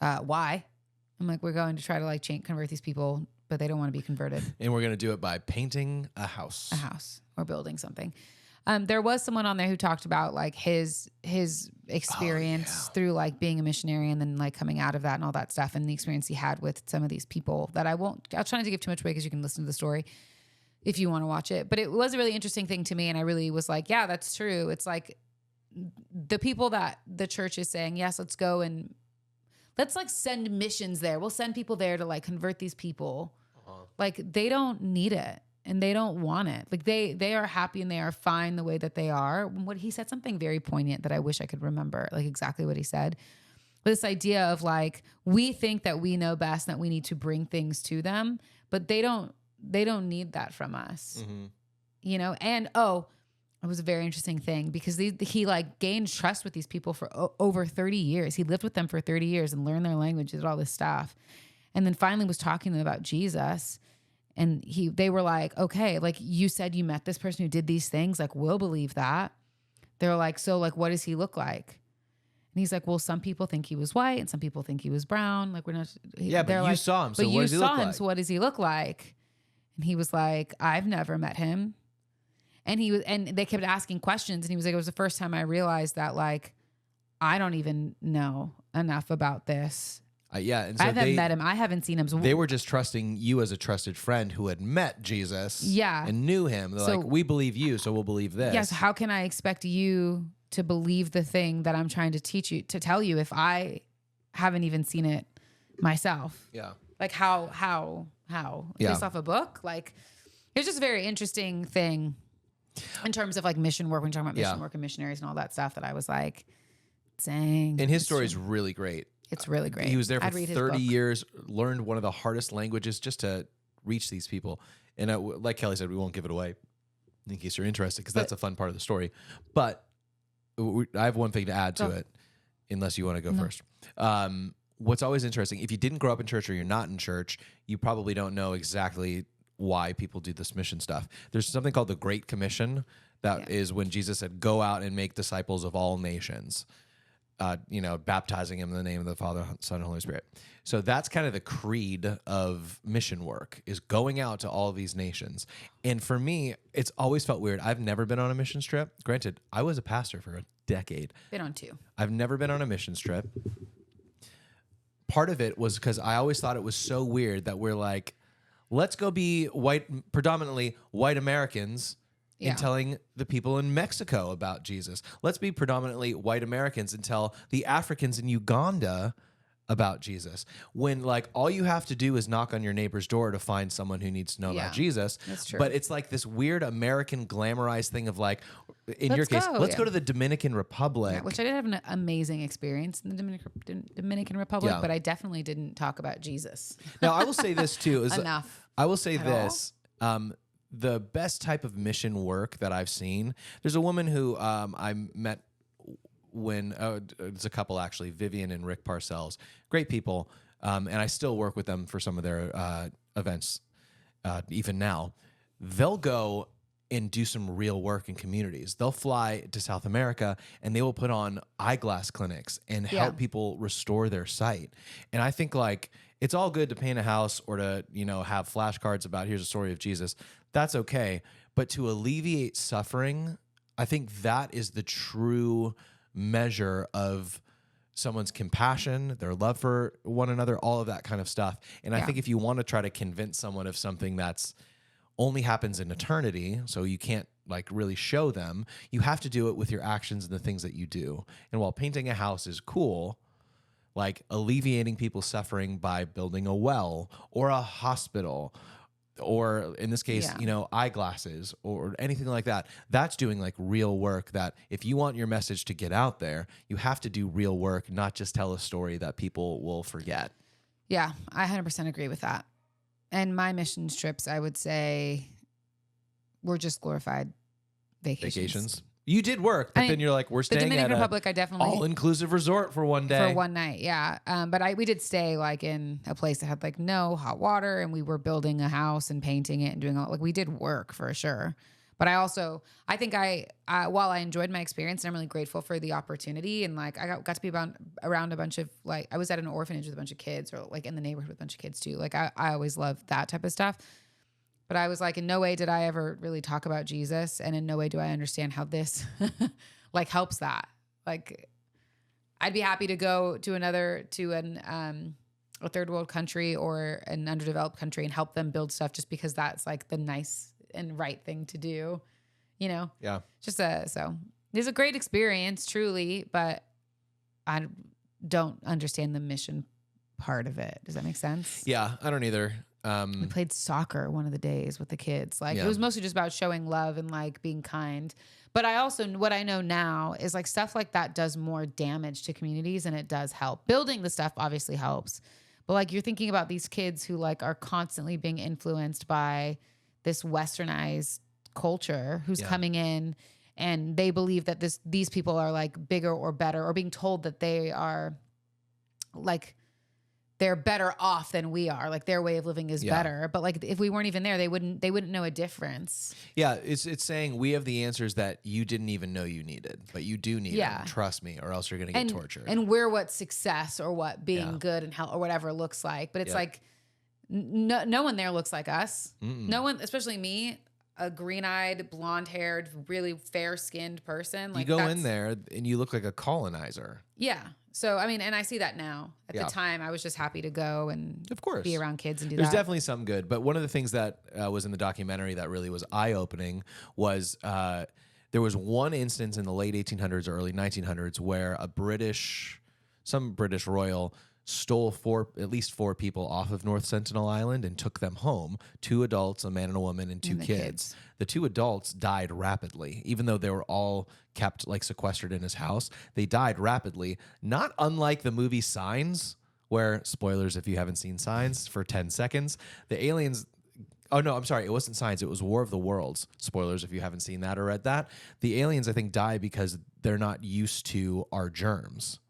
why. I'm like, we're going to try to like convert these people, but they don't want to be converted. And we're going to do it by painting a house. Or building something. There was someone on there who talked about like his experience through like being a missionary and then like coming out of that and all that stuff and the experience he had with some of these people that I'll try not to give too much away because you can listen to the story if you want to watch it. But it was a really interesting thing to me, and I really was like, yeah, that's true. It's like the people that the church is saying, yes, let's go and let's like send missions there. We'll send people there to like convert these people. Like they don't need it. And they don't want it. Like they are happy and they are fine the way that they are. What he said something very poignant that I wish I could remember, like exactly what he said. This idea of like, we think that we know best, that we need to bring things to them, but they don't need that from us. Mm-hmm. You know? And it was a very interesting thing because he like gained trust with these people for over 30 years. He lived with them for 30 years and learned their language, did all this stuff. And then finally was talking to them about Jesus. And they were like, okay, like you said you met this person who did these things. Like, we'll believe that. They're like, so like, what does he look like? And he's like, well, some people think he was white and some people think he was brown. Like, we're not. Yeah, but you saw him. So what does he look like? So what does he look like? And he was like, I've never met him. And they kept asking questions. And he was like, it was the first time I realized that like, I don't even know enough about this. And so I haven't met him. I haven't seen him. So they were just trusting you as a trusted friend who had met Jesus and knew him. They're like, we believe you, so we'll believe this. Yes. How can I expect you to believe the thing that I'm trying to teach you, to tell you, if I haven't even seen it myself? Yeah. Like how? Based off a book? Like, it's just a very interesting thing in terms of like mission work, when you're talking about mission work and missionaries and all that stuff, that I was like, dang. And his story is really great. It's really great. He was there for 30 years, learned one of the hardest languages just to reach these people. And like Kellie said, we won't give it away in case you're interested, because that's a fun part of the story. But I have one thing to add to it, unless you want to go first. What's always interesting, if you didn't grow up in church or you're not in church, you probably don't know exactly why people do this mission stuff. There's something called the Great Commission. That is when Jesus said, go out and make disciples of all nations. Baptizing him in the name of the Father, Son, and Holy Spirit. So that's kind of the creed of mission work, is going out to all of these nations. And for me, it's always felt weird. I've never been on a mission trip. Granted, I was a pastor for a decade. Been on 2. I've never been on a mission trip. Part of it was because I always thought it was so weird that we're like, let's go be predominantly white Americans in telling the people in Mexico about Jesus. Let's be predominantly white Americans and tell the Africans in Uganda about Jesus. When like all you have to do is knock on your neighbor's door to find someone who needs to know about Jesus. That's true. But it's like this weird American glamorized thing of like, your case, let's go to the Dominican Republic. Which I did have an amazing experience in the Dominican Republic, but I definitely didn't talk about Jesus. Now, I will say this too. Enough. I will say this. The best type of mission work that I've seen, there's a woman who I met when, it's a couple actually, Vivian and Rick Parcells, great people. And I still work with them for some of their events even now. They'll go and do some real work in communities. They'll fly to South America and they will put on eyeglass clinics and help people restore their sight. And I think like, it's all good to paint a house or to, have flashcards about here's a story of Jesus. That's okay. But to alleviate suffering, I think that is the true measure of someone's compassion, their love for one another, all of that kind of stuff. And I think if you want to try to convince someone of something that's only happens in eternity, so you can't like really show them, you have to do it with your actions and the things that you do. And while painting a house is cool, like alleviating people's suffering by building a well or a hospital, or in this case, eyeglasses or anything like that, that's doing like real work. That if you want your message to get out there, you have to do real work, not just tell a story that people will forget. Yeah, I 100% agree with that. And my mission trips, I would say, were just glorified vacations. You did work, but then you're like, we're staying the Dominican at Republic, I definitely all-inclusive resort for one day. For one night, yeah. But we did stay like in a place that had like no hot water, and we were building a house and painting it and doing all, like we did work for sure. But I think while I enjoyed my experience and I'm really grateful for the opportunity, and like I got to be around a bunch of like, I was at an orphanage with a bunch of kids, or like in the neighborhood with a bunch of kids too. Like I always loved that type of stuff. But I was like, in no way did I ever really talk about Jesus, and in no way do I understand how this like helps that. Like, I'd be happy to go to a third world country or an underdeveloped country and help them build stuff, just because that's like the nice and right thing to do, Yeah. Just so it was a great experience, truly, but I don't understand the mission part of it. Does that make sense? Yeah, I don't either. We played soccer one of the days with the kids. Like it was mostly just about showing love and like being kind. But what I know now is like stuff like that does more damage to communities than it does help. Building the stuff obviously helps. But like you're thinking about these kids who like are constantly being influenced by this westernized culture who's coming in, and they believe that these people are like bigger or better, or being told that they are like, they're better off than we are. Like their way of living is better. But like if we weren't even there, they wouldn't know a difference. Yeah, it's saying we have the answers that you didn't even know you needed, but you do need them. Trust me, or else you're going to get tortured. And we're what success or what being good and health or whatever looks like. But it's like No one there looks like us. No one, especially me, a green-eyed, blonde-haired, really fair-skinned person. Like, you go in there and you look like a colonizer. Yeah. So, I mean, and I see that now. At Yeah. the time, I was just happy to go and Of course. be around kids and do There's that. definitely some good. But one of the things that was in the documentary that really was eye-opening was there was one instance in the late 1800s or early 1900s where some British royal stole at least four people off of North Sentinel Island and took them home. 2 adults, a man and a woman, and 2 kids. The 2 adults died rapidly, even though they were all kept like sequestered in his house. They died rapidly, not unlike the movie Signs, where, spoilers if you haven't seen Signs, for 10 seconds, the aliens... Oh, no, I'm sorry. It wasn't Signs. It was War of the Worlds. Spoilers if you haven't seen that or read that. The aliens, I think, die because they're not used to our germs.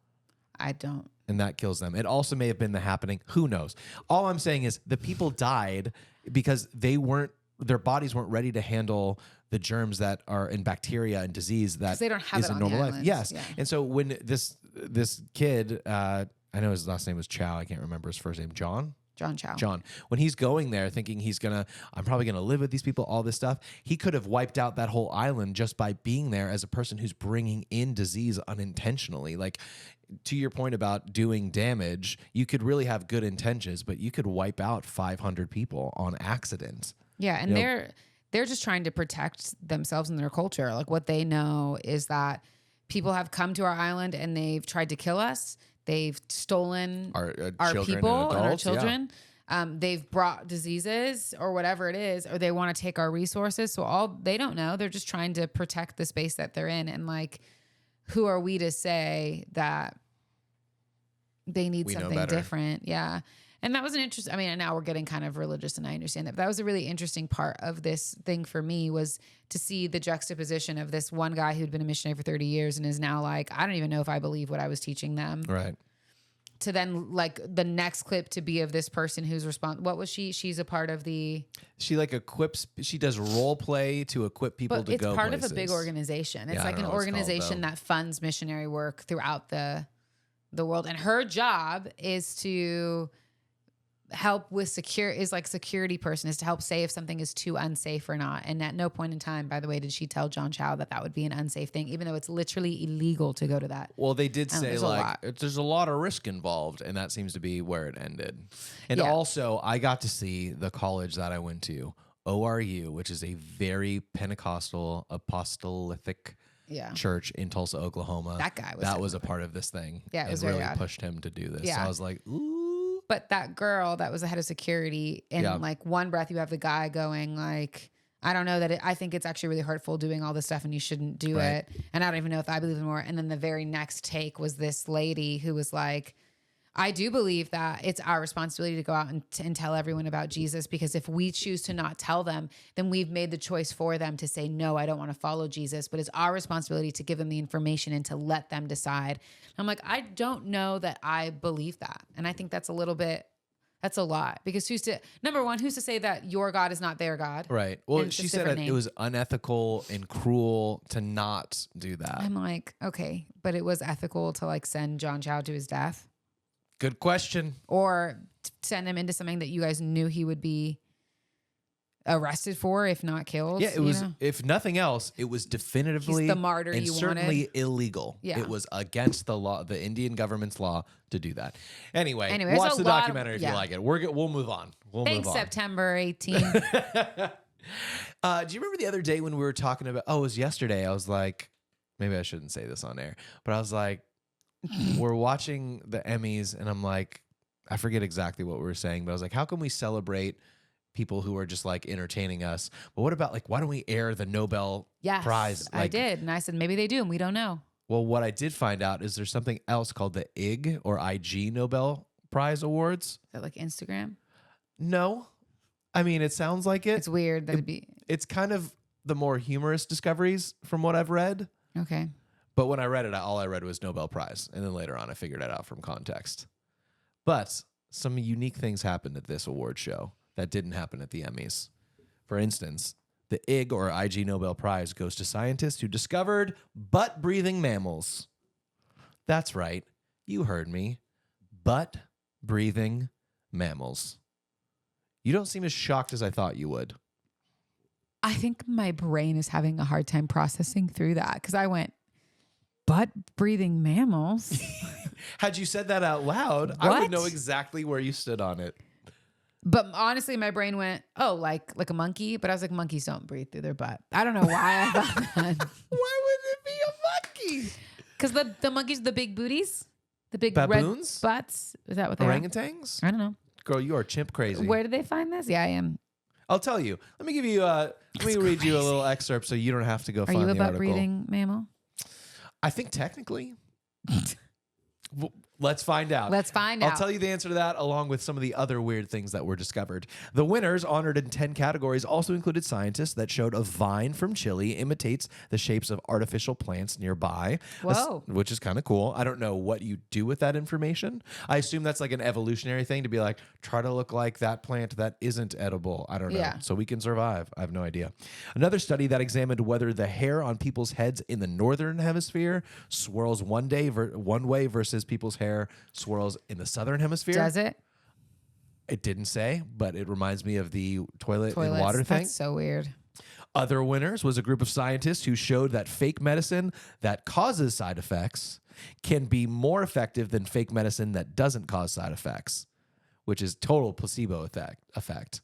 I don't. And that kills them. It also may have been the happening. Who knows? All I'm saying is the people died because their bodies weren't ready to handle the germs that are in bacteria and disease that they don't have is it in on normal the life. islands. Yes. Yeah. And so when this kid, I know his last name was Chow. I can't remember his first name. John Chow. John. When he's going there thinking I'm probably going to live with these people, all this stuff, he could have wiped out that whole island just by being there as a person who's bringing in disease unintentionally. Like, to your point about doing damage, you could really have good intentions, but you could wipe out 500 people on accident. Yeah, and they're just trying to protect themselves and their culture. Like, what they know is that people have come to our island and they've tried to kill us. They've stolen our people and our children. Yeah. They've brought diseases or whatever it is, or they want to take our resources. So they don't know. They're just trying to protect the space that they're in. And like, who are we to say that they need something different? Yeah. And that was an interesting, I mean, and now we're getting kind of religious and I understand that, but that was a really interesting part of this thing for me, was to see the juxtaposition of this one guy who'd been a missionary for 30 years and is now like, I don't even know if I believe what I was teaching them. Right. To then like the next clip to be of this person who's what was she? She's a part of she like equips, she does role play to equip people to go it's part places. of a big organization. It's like an organization that funds missionary work throughout the world. And her job is to help with security person, is to help say if something is too unsafe or not. And at no point in time, by the way, did she tell John Chow that would be an unsafe thing, even though it's literally illegal to go to that. Well, they did say there's a lot of risk involved, and that seems to be where it ended. And also, I got to see the college that I went to, ORU, which is a very Pentecostal apostolic church in Tulsa, Oklahoma. That was a part of this thing. Yeah, it was really very pushed him to do this. Yeah. So I was like, ooh. But that girl that was the head of security, in like one breath, you have the guy going like, I don't know I think it's actually really hurtful doing all this stuff and you shouldn't do it. And I don't even know if I believe it more. And then the very next take was this lady who was like, I do believe that it's our responsibility to go out and tell everyone about Jesus, because if we choose to not tell them, then we've made the choice for them to say, no, I don't want to follow Jesus. But it's our responsibility to give them the information and to let them decide. I'm like, I don't know that I believe that. And I think that's a lot, because number one, who's to say that your God is not their God? Right. Well, she said it was unethical and cruel to not do that. I'm like, okay, but it was ethical to like send John Chow to his death. Good question. Or send him into something that you guys knew he would be arrested for, if not killed. Yeah, it was. If nothing else, it was definitively he's the martyr and you certainly wanted. Illegal. Yeah. It was against the law, the Indian government's law, to do that. Anyway, there's watch a the lot documentary if you like it. We'll move on. Thanks, September 18th. Do you remember the other day when we were talking about? Oh, it was yesterday. I was like, maybe I shouldn't say this on air, but I was like, we're watching the Emmys, and I'm like, I forget exactly what we were saying, but I was like, how can we celebrate people who are just like entertaining us? But what about like, why don't we air the Nobel Prize? I did. And I said, maybe they do, and we don't know. Well, what I did find out is there's something else called the IG or IG Nobel Prize Awards. Is that like Instagram? No. I mean, it sounds like it. It's weird that it'd be. It's kind of the more humorous discoveries from what I've read. Okay. But when I read it, all I read was Nobel Prize. And then later on, I figured it out from context. But some unique things happened at this award show that didn't happen at the Emmys. For instance, the IG or IG Nobel Prize goes to scientists who discovered butt-breathing mammals. That's right. You heard me. Butt-breathing mammals. You don't seem as shocked as I thought you would. I think my brain is having a hard time processing through that because I went, butt breathing mammals. Had you said that out loud, I would know exactly where you stood on it. But honestly, my brain went, oh, like a monkey. But I was like, monkeys don't breathe through their butt. I don't know why I thought that. Why would it be a monkey? Because the monkeys, the big booties, the big baboons? red butts. Is that what they Orangutans? are? I don't know. Girl, you are chimp crazy. Where did they find this? Yeah, I am. I'll tell you. Let me give you. Let me read you a little excerpt so you don't have to go find the article. Are you a butt breathing mammal? I think technically. Well, let's find out. Let's find out. I'll tell you the answer to that along with some of the other weird things that were discovered. The winners, honored in 10 categories, also included scientists that showed a vine from Chile imitates the shapes of artificial plants nearby. Whoa. Which is kind of cool. I don't know what you do with that information. I assume that's like an evolutionary thing to be like, try to look like that plant that isn't edible. I don't know. Yeah. So we can survive. I have no idea. Another study that examined whether the hair on people's heads in the northern hemisphere swirls one way versus people's hair swirls in the southern hemisphere. Does it? It didn't say, but it reminds me of the toilets and Toilets. water thing. That's so weird. Other winners was a group of scientists who showed that fake medicine that causes side effects can be more effective than fake medicine that doesn't cause side effects, which is total placebo effect.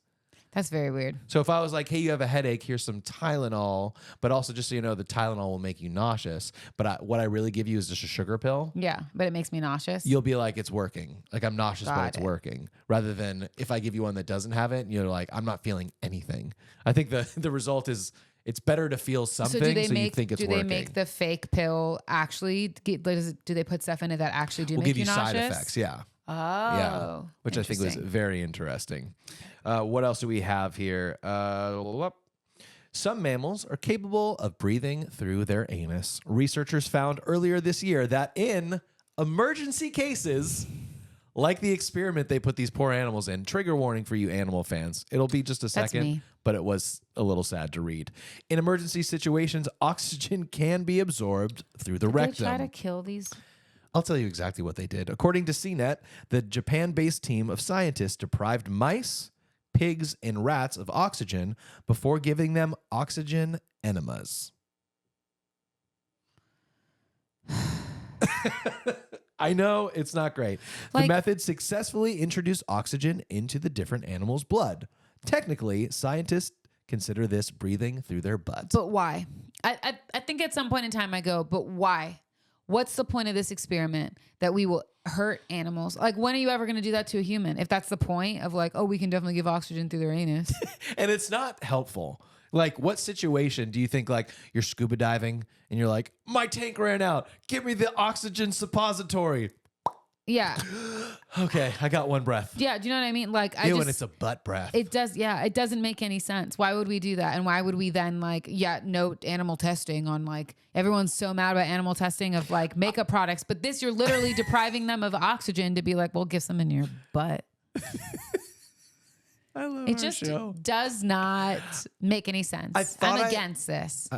That's very weird. So if I was like, hey, you have a headache, here's some Tylenol, but also just so you know, the Tylenol will make you nauseous. But what I really give you is just a sugar pill. Yeah, but it makes me nauseous. You'll be like, it's working. Like I'm nauseous, but it's Got it. working. Rather than if I give you one that doesn't have it, you're like, I'm not feeling anything. I think the result is it's better to feel something so you think it's working. Do they make the fake pill actually, do they put stuff in it that actually do We'll make give you nauseous? side effects, yeah. Oh. Yeah. Which I think was very interesting. What else do we have here? Some mammals are capable of breathing through their anus. Researchers found earlier this year that in emergency cases, like the experiment they put these poor animals in, trigger warning for you animal fans. It'll be just a second, me. but it was a little sad to read. In emergency situations, oxygen can be absorbed through the rectum. They try to kill these. I'll tell you exactly what they did. According to CNET, the Japan-based team of scientists deprived mice, pigs, and rats of oxygen before giving them oxygen enemas. I know, it's not great. The method successfully introduced oxygen into the different animals' blood. Technically, scientists consider this breathing through their butts. But why? I think at some point in time I go, but why? What's the point of this experiment that we will hurt animals? Like, when are you ever going to do that to a human? If that's the point of like, oh, we can definitely give oxygen through their anus. And it's not helpful. Like, what situation do you think, like, you're scuba diving and you're like, my tank ran out. Give me the oxygen suppository. Yeah. Okay, I got one breath. Yeah, do you know what I mean? Like, And it's a butt breath. It does, yeah. It doesn't make any sense. Why would we do that? And why would we then note animal testing on like, everyone's so mad about animal testing of like makeup products, but this you're literally depriving them of oxygen to be like, well, give some in your butt. I love it just does not make any sense. I'm against this.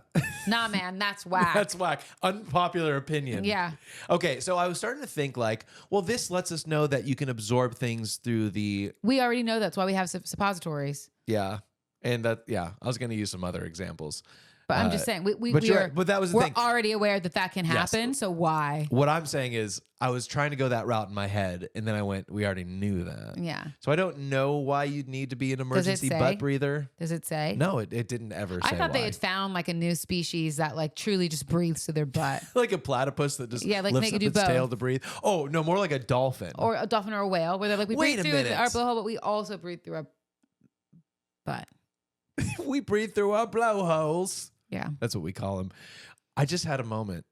Nah, man, that's whack. That's whack. Unpopular opinion. Yeah. Okay, so I was starting to think like, well, this lets us know that you can absorb things through the... We already know that's why we have suppositories. Yeah. And that, yeah, I was going to use some other examples. But I'm just saying, but that was the thing. We're already aware that can happen, yes. So why? What I'm saying is, I was trying to go that route in my head, and then I went, we already knew that. Yeah. So I don't know why you'd need to be an emergency butt breather. Does it say? No, it didn't ever say I thought why. they had found like a new species that like truly just breathes through their butt. Like a platypus that just like lifts they up do its both. tail to breathe. Oh, no, more like a dolphin. Or a dolphin or a whale, where they're like, we breathe through our blowhole, but we also breathe through our butt. We breathe through our blowholes. Yeah. That's what we call them. I just had a moment.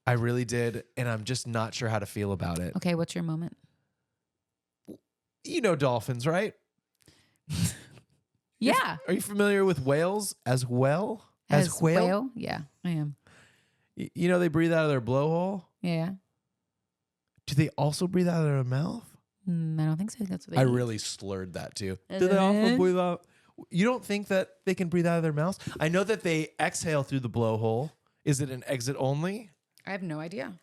I really did, and I'm just not sure how to feel about it. Okay, what's your moment? You know dolphins, right? Yeah. Are you familiar with whales as well? As whale? Yeah, I am. You know they breathe out of their blowhole? Yeah. Do they also breathe out of their mouth? I don't think so. That's what they I eat. really slurred that too. Do they also breathe out? You don't think that they can breathe out of their mouths? I know that they exhale through the blowhole. Is it an exit only? I have no idea.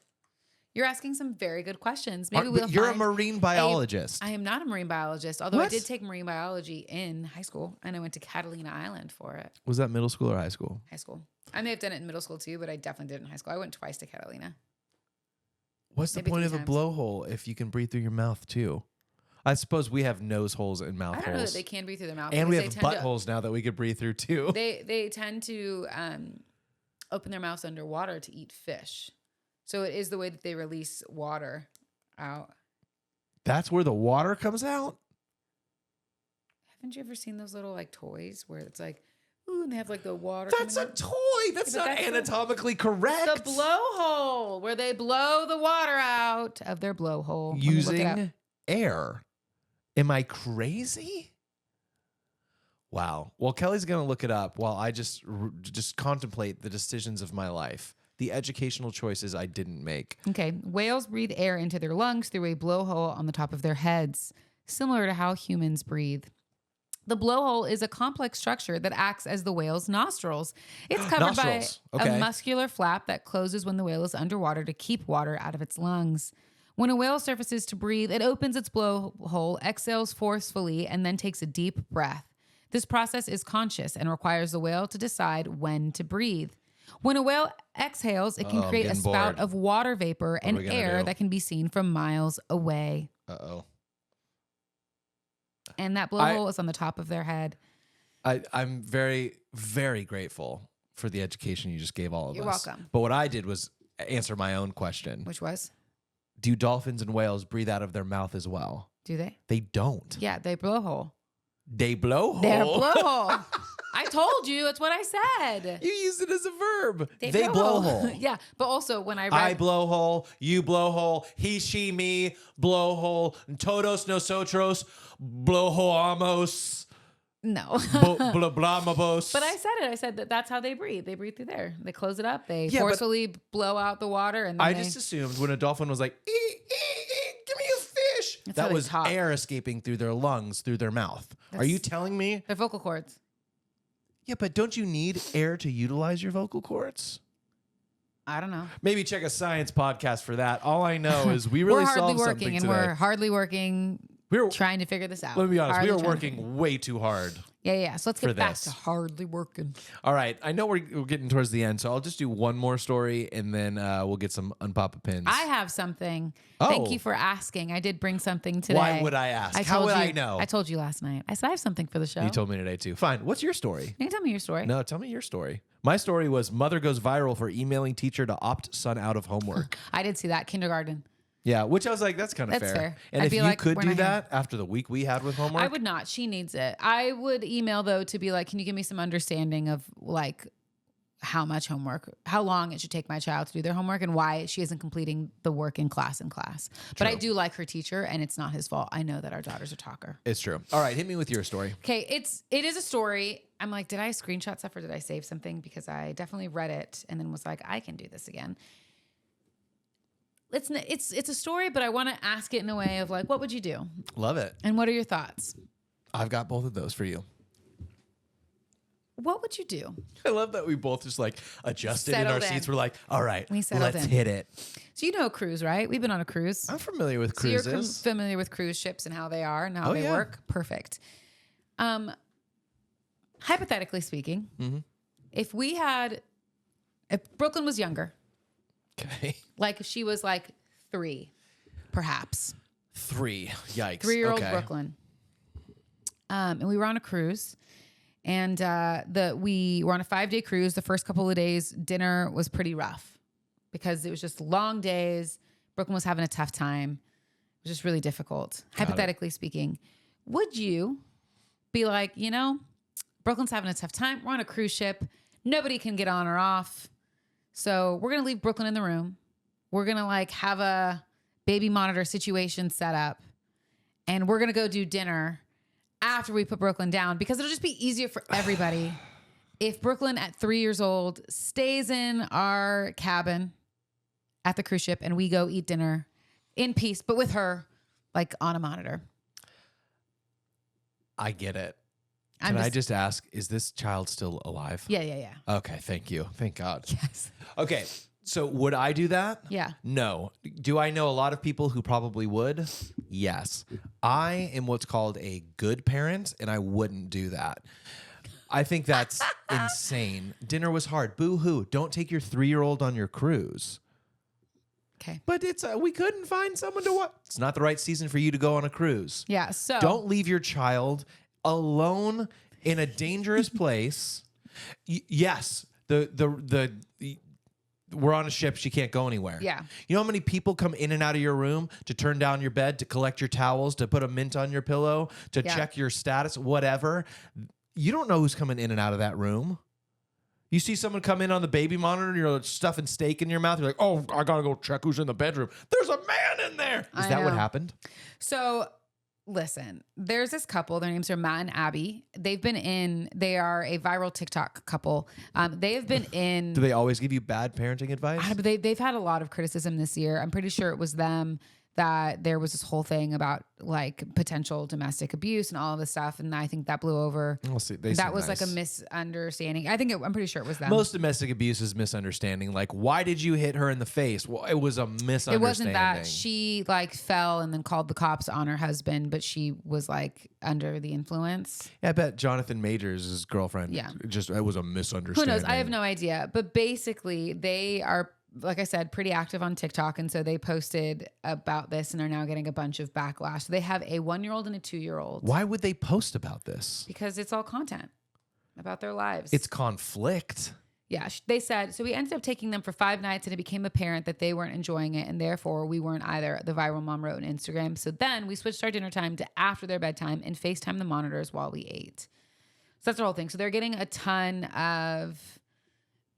You're asking some very good questions. Maybe But you're a marine biologist. I am not a marine biologist, although I What? did take marine biology in high school, and I went to Catalina Island for it. Was that middle school or high school? High school. I may have done it in middle school too, but I definitely did it in high school. I went twice to Catalina. What's the Maybe point of 3 a times. blowhole if you can breathe through your mouth too? I suppose we have nose holes and mouth I don't know that holes. they can breathe through their mouth. And we because have they tend buttholes now that we could breathe through too. They tend to open their mouths underwater to eat fish. So it is the way that they release water out. That's where the water comes out? Haven't you ever seen those little like toys where it's like, ooh, and they have like the water? That's a coming out? toy. That's Yeah, but not that's anatomically correct. The blowhole, where they blow the water out of their blowhole. Let me look it up. Using air. Am I crazy? Wow. Well, Kelly's going to look it up while I just contemplate the decisions of my life, the educational choices I didn't make. Okay. Whales breathe air into their lungs through a blowhole on the top of their heads, similar to how humans breathe. The blowhole is a complex structure that acts as the whale's nostrils. It's covered by a muscular flap that closes when the whale is underwater to keep water out of its lungs. When a whale surfaces to breathe, it opens its blowhole, exhales forcefully, and then takes a deep breath. This process is conscious and requires the whale to decide when to breathe. When a whale exhales, it can create a spout of water vapor and air that can be seen from miles away. Uh-oh. And that blowhole is on the top of their head. I'm very, very grateful for the education you just gave all of us. You're welcome. But what I did was answer my own question. Which was? Do dolphins and whales breathe out of their mouth as well? Do they? They don't. Yeah, they blowhole. They blowhole? They're blowhole. I told you. It's what I said. You used it as a verb. They blowhole. Yeah, but also when I read... I blowhole, you blowhole, he, she, me, blowhole, todos nosotros, blowholeamos, No. blamabos. But I said it. I said that that's how they breathe. They breathe through there. They close it up. They forcefully blow out the water. And then I just assumed when a dolphin was like, give me a fish, that was air escaping through their lungs, through their mouth. Are you telling me? Their vocal cords. Yeah, but don't you need air to utilize your vocal cords? I don't know. Maybe check a science podcast for that. All I know is we really solved something today. We're hardly working. We're trying to figure this out. Let me be honest. We were working way too hard. Yeah. So let's get back to hardly working. All right. I know we're getting towards the end, so I'll just do one more story, and then we'll get some unpopular pins. I have something. Thank you for asking. I did bring something today. Why would I ask? How would I know? I told you last night. I said I have something for the show. You told me today, too. Fine. What's your story? You can tell me your story. No, tell me your story. My story was mother goes viral for emailing teacher to opt son out of homework. I did see that. Kindergarten. Yeah, which I was like, that's kind of fair. And if you could do that after the week we had with homework? I would not. She needs it. I would email, though, to be like, can you give me some understanding of, like, how much homework, how long it should take my child to do their homework and why she isn't completing the work in class. But I do like her teacher, and it's not his fault. I know that our daughter's a talker. It's true. All right, hit me with your story. Okay, it is a story. I'm like, did I screenshot stuff or did I save something? Because I definitely read it and then was like, I can do this again. It's a story, but I want to ask it in a way of like, what would you do? Love it. And what are your thoughts? I've got both of those for you. What would you do? I love that we both just like adjusted in our seats. We're like, all right, let's hit it. So you know a cruise, right? We've been on a cruise. I'm familiar with cruises. So you're familiar with cruise ships and how they are and how they work? Perfect. Hypothetically speaking, if Brooklyn was younger, okay, like if she was like 3, perhaps. 3, yikes. 3-year-old Brooklyn. And we were on a cruise. And we were on a 5-day cruise. The first couple of days, dinner was pretty rough because it was just long days. Brooklyn was having a tough time. It was just really difficult. Hypothetically speaking, would you be like, Brooklyn's having a tough time. We're on a cruise ship. Nobody can get on or off. So we're going to leave Brooklyn in the room. We're going to have a baby monitor situation set up. And we're going to go do dinner after we put Brooklyn down because it'll just be easier for everybody if Brooklyn at 3 years old stays in our cabin at the cruise ship and we go eat dinner in peace, but with her on a monitor. I get it. Can I just ask, is this child still alive? Yeah. Okay, thank you. Thank God. Yes. Okay, So would I do that? Yeah. No. Do I know a lot of people who probably would? Yes. I am what's called a good parent, and I wouldn't do that. I think that's insane. Dinner was hard. Boo-hoo. Don't take your 3-year-old on your cruise. Okay. But we couldn't find someone to watch. It's not the right season for you to go on a cruise. Yeah. So don't leave your child alone in a dangerous place. Yes. We're on a ship. She can't go anywhere. Yeah. You know how many people come in and out of your room to turn down your bed, to collect your towels, to put a mint on your pillow, to check your status, whatever. You don't know who's coming in and out of that room. You see someone come in on the baby monitor and you're stuffing steak in your mouth. You're like, oh, I got to go check who's in the bedroom. There's a man in there. Is that what happened? So listen, there's this couple. Their names are Matt and Abby. They are a viral TikTok couple. They have been in. Do they always give you bad parenting advice? They've had a lot of criticism this year. I'm pretty sure it was them that there was this whole thing about like potential domestic abuse and all of this stuff. And I think that blew over. We'll see. That was like a misunderstanding. I'm pretty sure it was them. Most domestic abuse is misunderstanding. Like, why did you hit her in the face? Well, it was a misunderstanding. It wasn't that she like fell and then called the cops on her husband, but she was like under the influence. Yeah, I bet Jonathan Majors' girlfriend. Yeah. It was a misunderstanding. Who knows? I have no idea. But basically they are, like I said, pretty active on TikTok. And so they posted about this and are now getting a bunch of backlash. So they have a 1-year-old and a 2-year-old. Why would they post about this? Because it's all content about their lives. It's conflict. Yeah. They said, so we ended up taking them for 5 nights and it became apparent that they weren't enjoying it. And therefore we weren't either, the viral mom wrote on Instagram. So then we switched our dinner time to after their bedtime and FaceTime the monitors while we ate. So that's the whole thing. So they're getting a ton of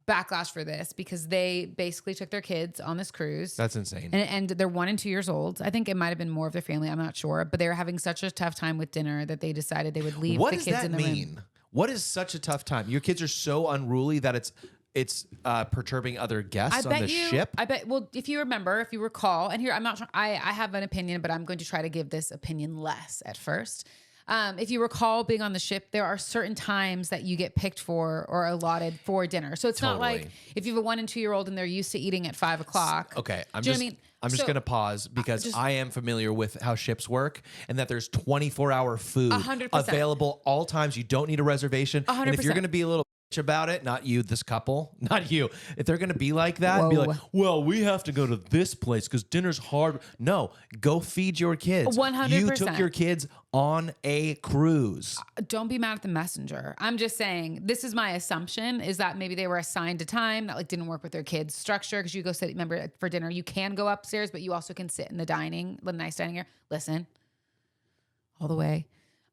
backlash for this because they basically took their kids on this cruise. That's insane. And they're 1 and 2 years old. I think it might have been more of their family. I'm not sure. But they were having such a tough time with dinner that they decided they would leave the kids in the room. What is such a tough time? Your kids are so unruly that it's perturbing other guests on the ship? I bet. Well, if you recall, and here, I'm not sure. I have an opinion, but I'm going to try to give this opinion less at first. If you recall being on the ship, there are certain times that you get picked for or allotted for dinner. So it's not like if you have a 1 and 2-year-old and they're used to eating at 5 o'clock. Okay. I'm just going to pause because I am familiar with how ships work and that there's 24-hour food 100%. available all times. You don't need a reservation. 100%. And if you're going to be a little about it, not you, this couple, not you. If they're going to be like that, be like, well, we have to go to this place because dinner's hard. No, go feed your kids. 100%. You took your kids on a cruise. Don't be mad at the messenger. I'm just saying, this is my assumption is that maybe they were assigned a time that like didn't work with their kids' structure because you go sit, remember for dinner, you can go upstairs, but you also can sit in the nice dining area. Listen, all the way.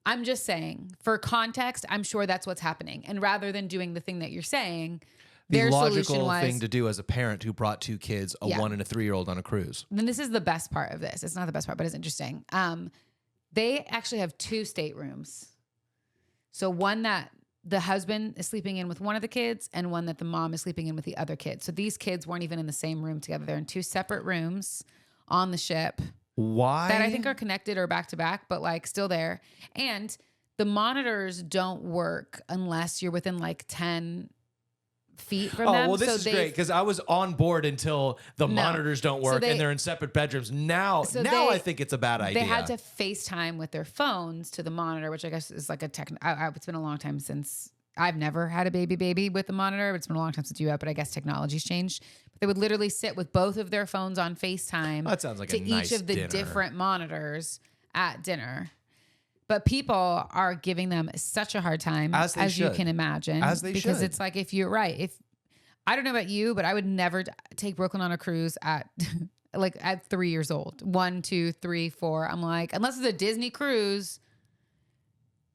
I'm just saying, for context, I'm sure that's what's happening. And rather than doing the thing that you're saying, their solution was... thing to do as a parent who brought 2 kids, a 1 and a 3-year-old on a cruise. Then this is the best part of this. It's not the best part, but it's interesting. They actually have 2 staterooms. So one that the husband is sleeping in with one of the kids and one that the mom is sleeping in with the other kid. So these kids weren't even in the same room together. They're in 2 separate rooms on the ship. Why? That I think are connected or back to back, but like still there. And the monitors don't work unless you're within like 10 feet from them. Oh, well, this is great because I was on board until the monitors don't work and they're in separate bedrooms. Now I think it's a bad idea. They had to FaceTime with their phones to the monitor, which I guess is like a it's been a long time since I've never had a baby with a monitor. It's been a long time since you have, but I guess technology's changed. But they would literally sit with both of their phones on FaceTime that sounds like to a nice each of the different monitors at dinner. But people are giving them such a hard time, as you can imagine. As they because should. It's like, if you're right, if I don't know about you, but I would never take Brooklyn on a cruise at like at 3 years old. 1, 2, 3, 4. I'm like, unless it's a Disney cruise.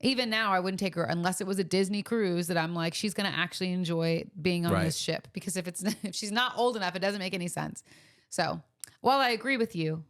Even now, I wouldn't take her unless it was a Disney cruise that I'm like, she's going to actually enjoy being on this ship. Because if she's not old enough, it doesn't make any sense. So while I agree with you.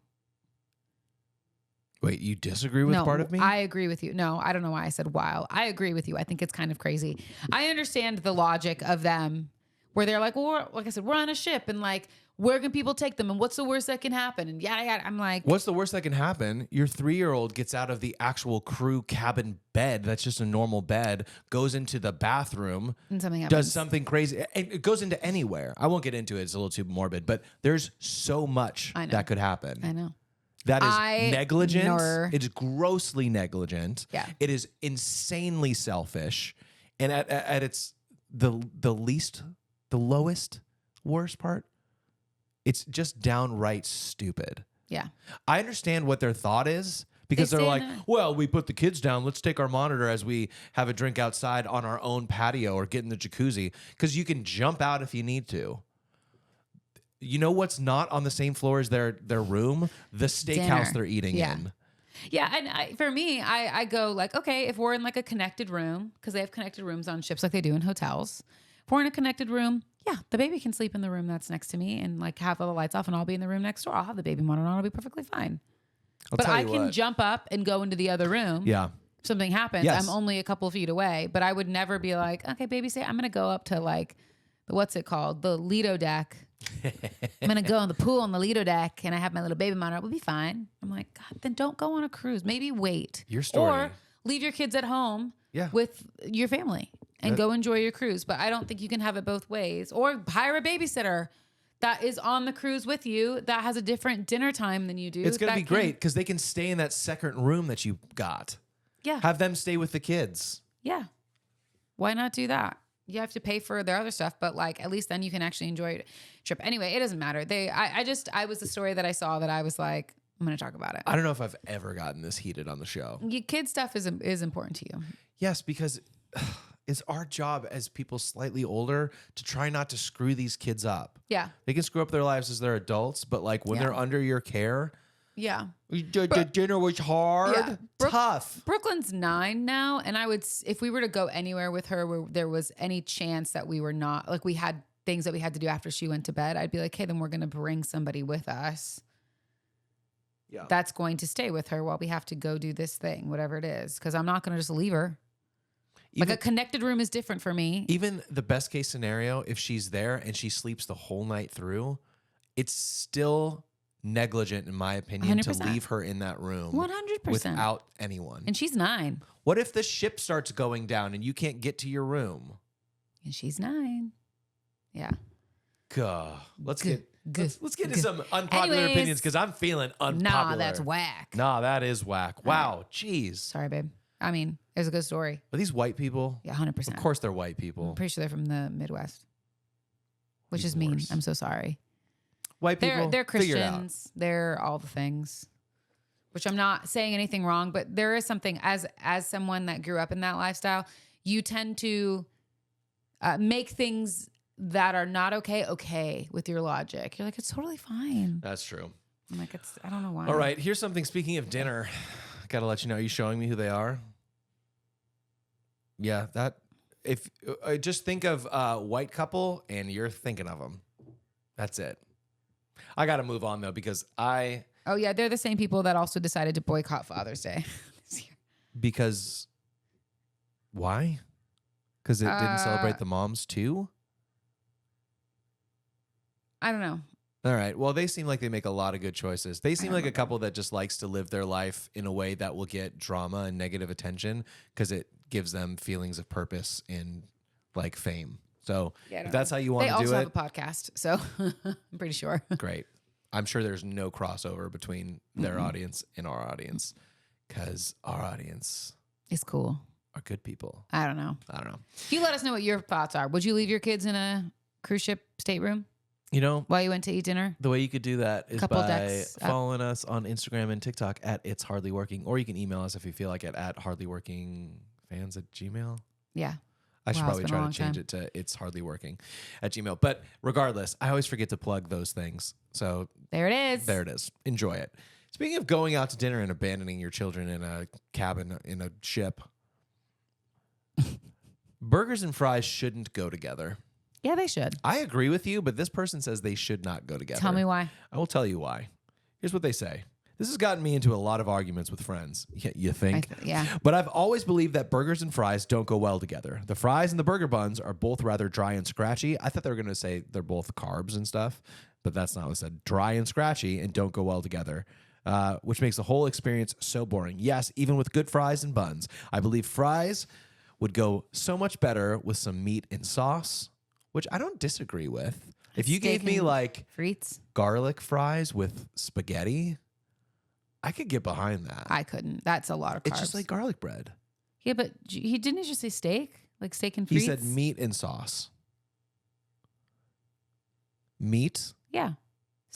Wait, you disagree with part of me? I agree with you. No, I don't know why I said while. I agree with you. I think it's kind of crazy. I understand the logic of them where they're like, well, like I said, we're on a ship and like, where can people take them? And what's the worst that can happen? And yada, yada. I'm like, what's the worst that can happen? Your 3-year-old gets out of the actual crew cabin bed. That's just a normal bed, goes into the bathroom, and something happens. does something crazy. And it goes into anywhere. I won't get into it. It's a little too morbid, but there's so much that could happen. I know. That is negligent. It is grossly negligent. Yeah. It is insanely selfish. And at its the lowest worst part, it's just downright stupid. Yeah. I understand what their thought is because they're like, well, we put the kids down. Let's take our monitor as we have a drink outside on our own patio or get in the jacuzzi, because you can jump out if you need to. You know what's not on the same floor as their room? The steakhouse they're eating in. Yeah, and for me, I go like, okay, if we're in like a connected room, because they have connected rooms on ships like they do in hotels. If we're in a connected room, yeah, the baby can sleep in the room that's next to me and like have all the lights off, and I'll be in the room next door. I'll have the baby monitor on. I'll be perfectly fine. But I can jump up and go into the other room. Yeah. If something happens. Yes. I'm only a couple of feet away, but I would never be like, okay, baby, say I'm going to go up to like, what's it called? The Lido deck. I'm going to go in the pool on the Lido deck and I have my little baby monitor. We'll be fine. I'm like, God, then don't go on a cruise. Maybe wait. Your story. Or leave your kids at home with your family and go enjoy your cruise. But I don't think you can have it both ways. Or hire a babysitter that is on the cruise with you that has a different dinner time than you do. It's going to be great because they can stay in that second room that you got. Yeah. Have them stay with the kids. Yeah. Why not do that? You have to pay for their other stuff, but like at least then you can actually enjoy a trip. Anyway, it doesn't matter. I was the story that I saw that I was like, I'm going to talk about it. I don't know if I've ever gotten this heated on the show. Kid stuff is important to you. Yes, because it's our job as people slightly older to try not to screw these kids up. Yeah. They can screw up their lives as they're adults, but like when they're under your care. Yeah. The dinner was hard. Yeah. Tough. Brooklyn's 9 now. And if we were to go anywhere with her where there was any chance that we were not, like we had things that we had to do after she went to bed, I'd be like, hey, then we're going to bring somebody with us. Yeah. That's going to stay with her while we have to go do this thing, whatever it is. Because I'm not going to just leave her. Like a connected room is different for me. Even the best case scenario, if she's there and she sleeps the whole night through, it's still negligent, in my opinion, 100%. To leave her in that room 100% without anyone. And she's 9. What if the ship starts going down and you can't get to your room? And she's 9. Yeah. Let's get into some unpopular opinions because I'm feeling unpopular. Nah, that's whack. Nah, that is whack. Wow, jeez. Sorry, babe. I mean, it was a good story. Are these white people? Yeah, 100%. Of course they're white people. I'm pretty sure they're from the Midwest, which is mean. I'm so sorry. White people, they're Christians. They're all the things, which I'm not saying anything wrong, but there is something as someone that grew up in that lifestyle, you tend to make things that are not okay with your logic. You're like, it's totally fine. That's true. I'm like, I don't know why. All right, here's something. Speaking of dinner, gotta let you know. Are you showing me who they are? Yeah, if just think of white couple and you're thinking of them. That's it. I got to move on, though, because Oh, yeah. They're the same people that also decided to boycott Father's Day this year. Because... Why? Because it didn't celebrate the moms, too? I don't know. All right. Well, they seem like they make a lot of good choices. They seem like a couple that just likes to live their life in a way that will get drama and negative attention because it gives them feelings of purpose and, like, fame. So if that's how you want to do it. They also have a podcast, so I'm pretty sure. Great. I'm sure there's no crossover between their audience and our audience because our audience is cool. Are good people. I don't know. You let us know what your thoughts are. Would you leave your kids in a cruise ship stateroom? You know, while you went to eat dinner? The way you could do that is by following us on Instagram and TikTok at It's Hardly Working, or you can email us if you feel like it at hardlyworkingfans@gmail.com. Yeah. I should probably try to change it to It's Hardly Working @gmail.com. But regardless, I always forget to plug those things. So there it is. There it is. Enjoy it. Speaking of going out to dinner and abandoning your children in a cabin in a ship, burgers and fries shouldn't go together. Yeah, they should. I agree with you, but this person says they should not go together. Tell me why. I will tell you why. Here's what they say. This has gotten me into a lot of arguments with friends. You think? Yeah. But I've always believed that burgers and fries don't go well together. The fries and the burger buns are both rather dry and scratchy. I thought they were going to say they're both carbs and stuff, but that's not what it said. Dry and scratchy and don't go well together. Which makes the whole experience so boring. Yes, even with good fries and buns. I believe fries would go so much better with some meat and sauce, which I don't disagree with. If you gave me like frites, garlic fries with spaghetti, I could get behind that. I couldn't. That's a lot of carbs. It's just like garlic bread. Yeah, but he didn't just say steak? Like steak and frites? He said meat and sauce. Meat? Yeah.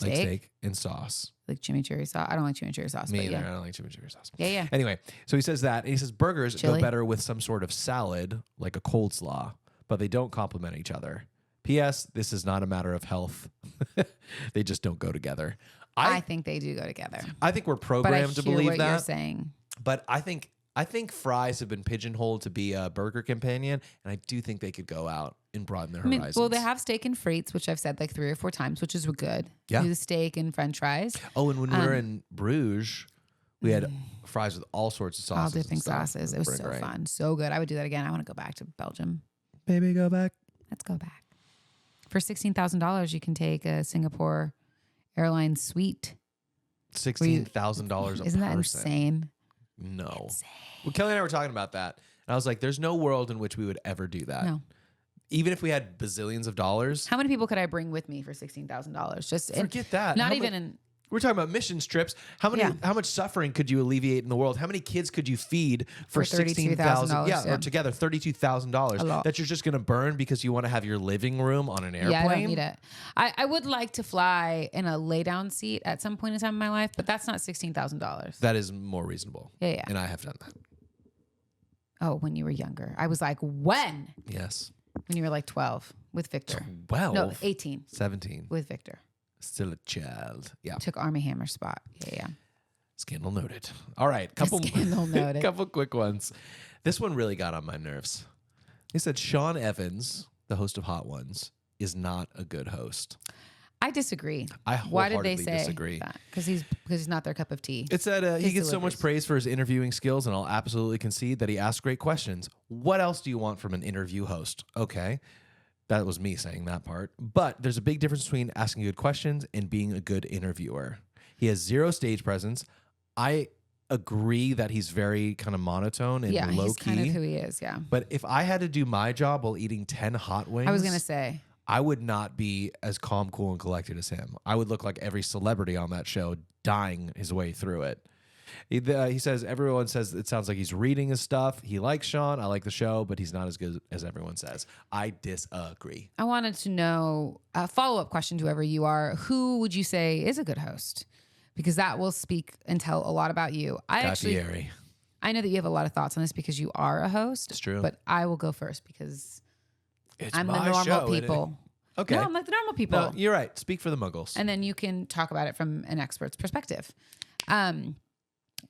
Like steak and sauce. Like chimichurri sauce. I don't like chimichurri sauce. Me either. Yeah. I don't like chimichurri sauce. Yeah. Anyway, so he says that. And he says burgers Chili. go better with some sort of salad, like a coleslaw, but they don't complement each other. P.S. This is not a matter of health. They just don't go together. I think they do go together. I think we're programmed to believe what that. You're saying. But I think fries have been pigeonholed to be a burger companion, and I do think they could go out and broaden their horizons. Well, they have steak and frites, which I've said like 3 or 4 times, which is good. Yeah. Do the steak and French fries. Oh, and when we were in Bruges, we had fries with all sorts of sauces. All different sauces. It was so fun. So good. I would do that again. I want to go back to Belgium. Baby, go back. Let's go back. For $16,000, you can take a Singapore Airlines suite. $16,000 Isn't that insane? No. Well, Kelly and I were talking about that. And I was like, there's no world in which we would ever do that. No. Even if we had bazillions of dollars. How many people could I bring with me for $16,000? Just forget that. Not even in. We're talking about mission trips. How much suffering could you alleviate in the world? How many kids could you feed for $16,000? Yeah, or together $32,000 that you're just going to burn because you want to have your living room on an airplane? Yeah, I don't need it. I would like to fly in a lay down seat at some point in time in my life, but that's not $16,000. That is more reasonable. Yeah. And I have done that. Oh, when you were younger. I was like, when? Yes. When you were like 12 with Victor. 12? No, 18. 17. With Victor. Still a child. Yeah. Took Army Hammer spot. Yeah. Scandal noted. All right. Scandal noted. Couple quick ones. This one really got on my nerves. He said Sean Evans, the host of Hot Ones, is not a good host. I disagree. Why did they say disagree? Because he's not their cup of tea. It said he gets so much praise for his interviewing skills, and I'll absolutely concede that he asks great questions. What else do you want from an interview host? Okay. That was me saying that part. But there's a big difference between asking good questions and being a good interviewer. He has 0 stage presence. I agree that he's very kind of monotone and low-key. Yeah, he's kind of who he is, yeah. But if I had to do my job while eating 10 hot wings... I was going to say... I would not be as calm, cool, and collected as him. I would look like every celebrity on that show dying his way through it. He says, everyone says it sounds like he's reading his stuff. He likes Sean. I like the show, but he's not as good as everyone says. I disagree. I wanted to know, a follow-up question to whoever you are, who would you say is a good host? Because that will speak and tell a lot about you. I know that you have a lot of thoughts on this because you are a host. It's true. But I will go first because I'm the my normal show, people. Okay. No, I'm like the normal people. No, you're right. Speak for the muggles. And then you can talk about it from an expert's perspective.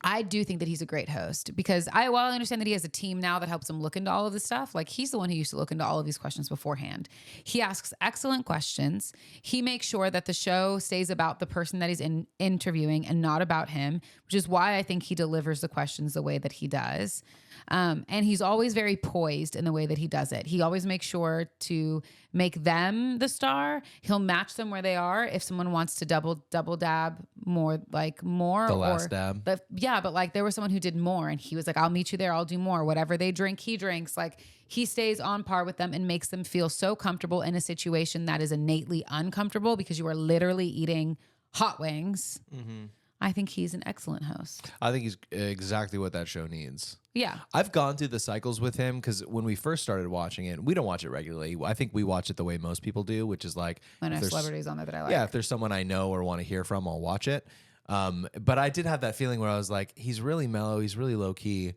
I do think that he's a great host because while I understand that he has a team now that helps him look into all of this stuff, like he's the one who used to look into all of these questions beforehand. He asks excellent questions. He makes sure that the show stays about the person that he's interviewing and not about him, which is why I think he delivers the questions the way that he does. And he's always very poised in the way that he does it. He always makes sure to make them the star. He'll match them where they are. If someone wants to double dab more. The last dab. But like there was someone who did more and he was like, I'll meet you there. I'll do more. Whatever they drink, he drinks. Like he stays on par with them and makes them feel so comfortable in a situation that is innately uncomfortable because you are literally eating hot wings. Mm-hmm. I think he's an excellent host. I think he's exactly what that show needs. Yeah. I've gone through the cycles with him because when we first started watching it, we don't watch it regularly. I think we watch it the way most people do, which is like... When there's celebrities on there that I like. Yeah, if there's someone I know or want to hear from, I'll watch it. But I did have that feeling where I was like, he's really mellow, he's really low-key.